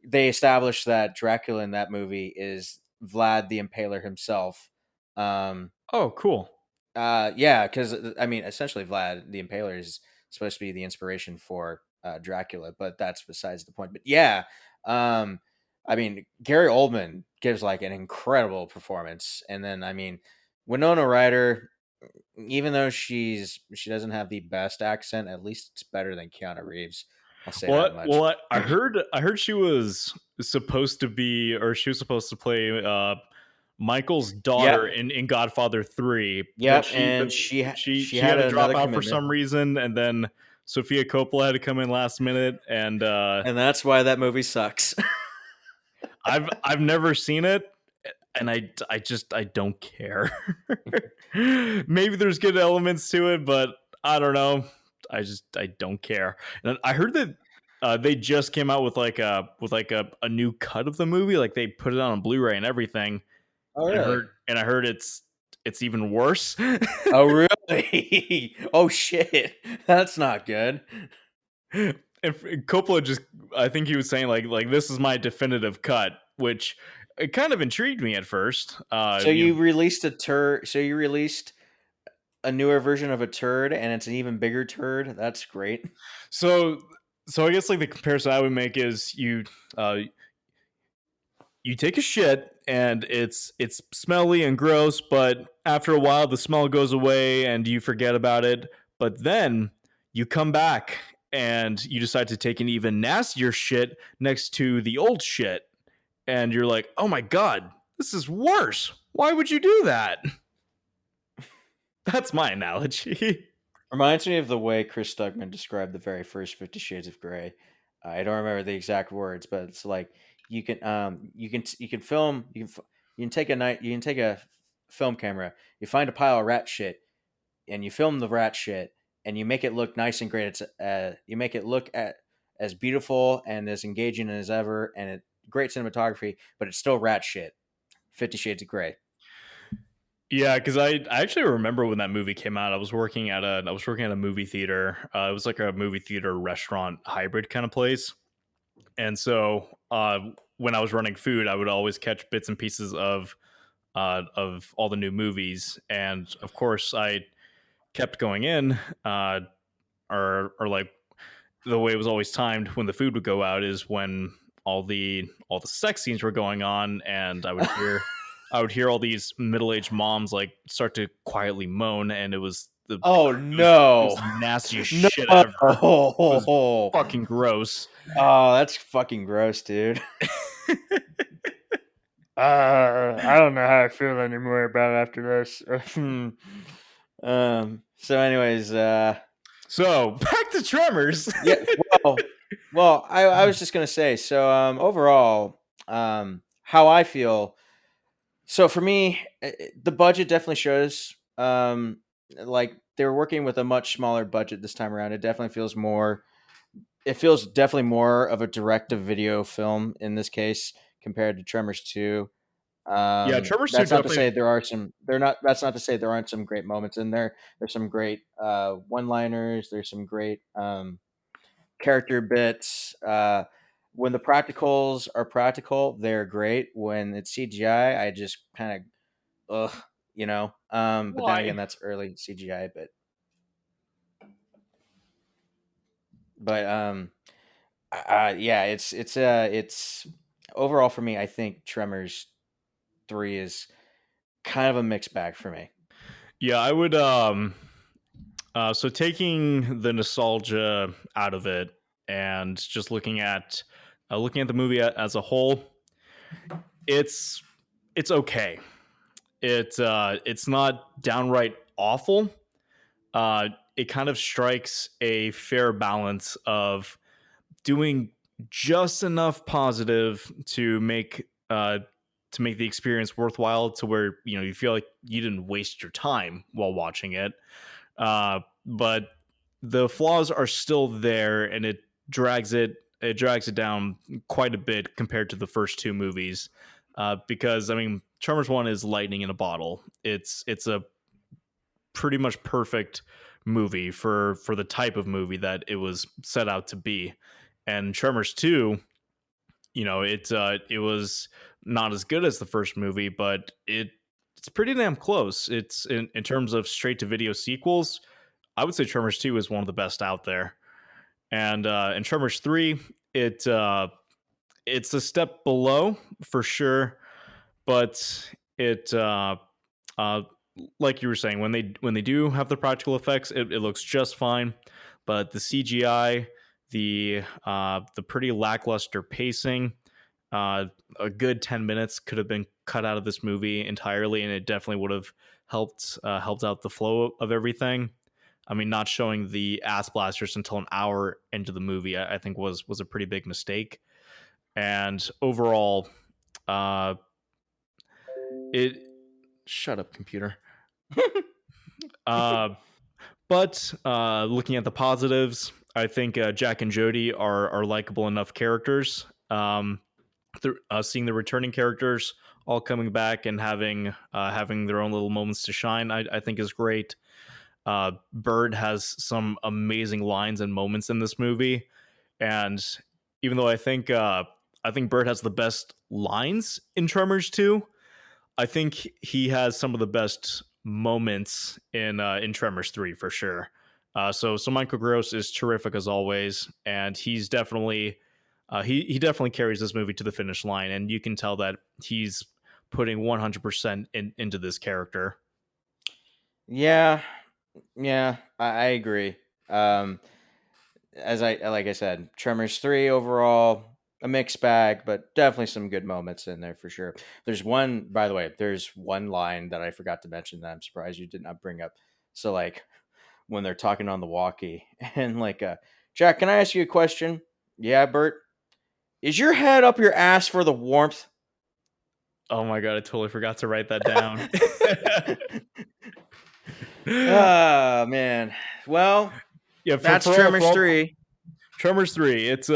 [SPEAKER 3] They established that Dracula in that movie is Vlad the Impaler himself. Um,
[SPEAKER 2] Oh, cool.
[SPEAKER 3] yeah, because I mean, essentially, Vlad the Impaler is supposed to be the inspiration for Dracula, but that's besides the point. But yeah, um, I mean, Gary Oldman gives like an incredible performance, and then I mean, Winona Ryder, even though she doesn't have the best accent, at least it's better than Keanu Reeves. I'll say that much.
[SPEAKER 2] I heard she was supposed to be, or she was supposed to play Michael's daughter
[SPEAKER 3] Yep,
[SPEAKER 2] in Godfather 3, but
[SPEAKER 3] yep, and she
[SPEAKER 2] she had
[SPEAKER 3] had
[SPEAKER 2] to drop
[SPEAKER 3] another
[SPEAKER 2] out for
[SPEAKER 3] commitment,
[SPEAKER 2] some reason, and then Sofia Coppola had to come in last minute, and
[SPEAKER 3] and that's why that movie sucks.
[SPEAKER 2] I've never seen it, and I don't care. Maybe there's good elements to it, but I don't know. I don't care. And I heard that they just came out with a new cut of the movie. Like they put it on Blu-ray and everything.
[SPEAKER 3] Oh,
[SPEAKER 2] And
[SPEAKER 3] really?
[SPEAKER 2] I heard it's even worse.
[SPEAKER 3] Oh, really? Oh, shit. That's not good.
[SPEAKER 2] If Coppola just, I think he was saying like this is my definitive cut, which it kind of intrigued me at first.
[SPEAKER 3] So you released a turd. So you released a newer version of a turd, and it's an even bigger turd. That's great.
[SPEAKER 2] So I guess like the comparison I would make is uh you take a shit and it's smelly and gross, but after a while the smell goes away and you forget about it. But then you come back and you decide to take an even nastier shit next to the old shit, and you're like, "Oh my god, this is worse. Why would you do that?" That's my analogy.
[SPEAKER 3] Reminds me of the way Chris Stugman described the very first 50 Shades of Grey. I don't remember the exact words, but it's like you can film you can take a night you can take a film camera, you find a pile of rat shit, and you film the rat shit, and you make it look nice and great. It's you make it look as beautiful and as engaging as ever, and great cinematography, but it's still rat shit. 50 Shades of Grey.
[SPEAKER 2] Yeah, because I actually remember when that movie came out. I was working at a movie theater. It was like a movie theater restaurant hybrid kind of place, and so when I was running food, I would always catch bits and pieces of all the new movies, and of course I kept going in, or like the way it was always timed when the food would go out is when all the sex scenes were going on, and I would hear all these middle-aged moms like start to quietly moan, and
[SPEAKER 3] Oh
[SPEAKER 2] it was
[SPEAKER 3] no.
[SPEAKER 2] the nastiest
[SPEAKER 3] No.
[SPEAKER 2] shit ever. It was fucking gross.
[SPEAKER 3] Oh, that's fucking gross, dude. I don't know how I feel anymore about it after this. So anyways,
[SPEAKER 2] So back to Tremors.
[SPEAKER 3] yeah, I was just gonna say, so overall, how I feel. So for me, the budget definitely shows. Like they were working with a much smaller budget this time around. It definitely feels more. It feels definitely more of a direct-to-video film in this case compared to Tremors 2.
[SPEAKER 2] Yeah, Tremors 2
[SPEAKER 3] That's not to
[SPEAKER 2] definitely.
[SPEAKER 3] say there are some. They're not. That's not to say there aren't some great moments in there. There's some great one-liners. There's some great character bits. When the practicals are practical, they're great. When it's CGI, I just kind of ugh, you know. But then
[SPEAKER 2] Why?
[SPEAKER 3] again, that's early CGI. But yeah, it's overall for me. I think Tremors 3 is kind of a mixed bag for me.
[SPEAKER 2] Yeah, I would. So taking the nostalgia out of it and just looking at the movie as a whole, it's okay. It's not downright awful. It kind of strikes a fair balance of doing just enough positive to make the experience worthwhile, to where you feel like you didn't waste your time while watching it. But the flaws are still there, and it drags it down quite a bit compared to the first two movies. Because I mean, Tremors 1 is lightning in a bottle. It's a pretty much perfect movie for the type of movie that it was set out to be. And Tremors 2, it was not as good as the first movie, but it's pretty damn close. It's in terms of straight to video sequels, I would say Tremors 2 is one of the best out there. And in Tremors 3, it's a step below for sure, but it uh, like you were saying, when they do have the practical effects, it looks just fine. But the CGI, the pretty lackluster pacing, a good 10 minutes could have been cut out of this movie entirely, and it definitely would have helped out the flow of everything. I mean, not showing the ass blasters until an hour into the movie, I think was a pretty big mistake. And overall, uh, it shut up, computer. uh, but looking at the positives, I think Jack and Jody are likable enough characters. Seeing the returning characters all coming back and having their own little moments to shine, I think is great. Bird has some amazing lines and moments in this movie, and even though I think Bird has the best lines in Tremors 2, I think he has some of the best moments in Tremors 3 for sure. So Michael Gross is terrific as always, and he's definitely he definitely carries this movie to the finish line, and you can tell that he's putting 100% into this character.
[SPEAKER 3] Yeah, I agree. As like I said, Tremors 3 overall a mixed bag, but definitely some good moments in there for sure. There's one, by the way, there's one line that I forgot to mention that I'm surprised you did not bring up. So like when they're talking on the walkie and like Jack, can I ask you a question? Yeah, Bert. Is your head up your ass for the warmth?
[SPEAKER 2] Oh my god, I totally forgot to write that down.
[SPEAKER 3] Ah, man. Well,
[SPEAKER 2] Yeah,
[SPEAKER 3] that's Tremors 3.
[SPEAKER 2] Tremors 3. It's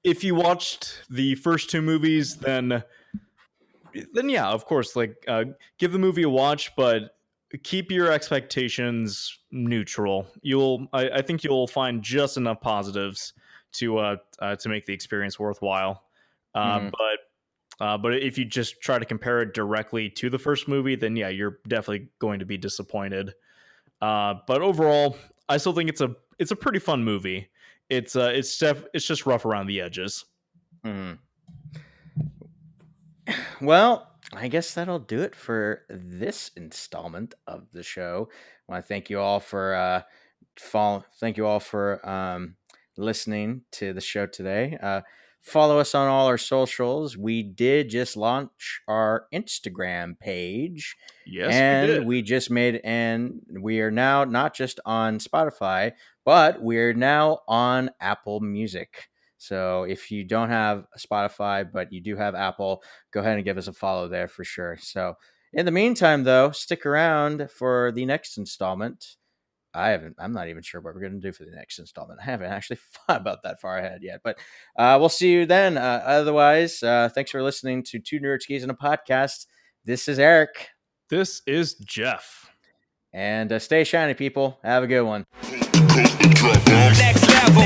[SPEAKER 2] if you watched the first two movies, then yeah, of course, like give the movie a watch, but keep your expectations neutral. I think you'll find just enough positives to make the experience worthwhile.
[SPEAKER 3] Mhm.
[SPEAKER 2] But if you just try to compare it directly to the first movie, then yeah, you're definitely going to be disappointed. But overall, I still think it's a pretty fun movie. It's just rough around the edges.
[SPEAKER 3] Mhm. Well, I guess that'll do it for this installment of the show. I want to thank you all for listening to the show today. Follow us on all our socials. We did just launch our Instagram page.
[SPEAKER 2] Yes, we
[SPEAKER 3] And
[SPEAKER 2] did.
[SPEAKER 3] we are now not just on Spotify, but we're now on Apple Music. So if you don't have Spotify, but you do have Apple, go ahead and give us a follow there for sure. So in the meantime, though, stick around for the next installment. I'm not even sure what we're going to do for the next installment. I haven't actually thought about that far ahead yet, but we'll see you then. Otherwise, thanks for listening to Two NerdSkis and a Podcast. This is Eric.
[SPEAKER 2] This is Jeff.
[SPEAKER 3] And stay shiny, people. Have a good one.
[SPEAKER 4] Next level.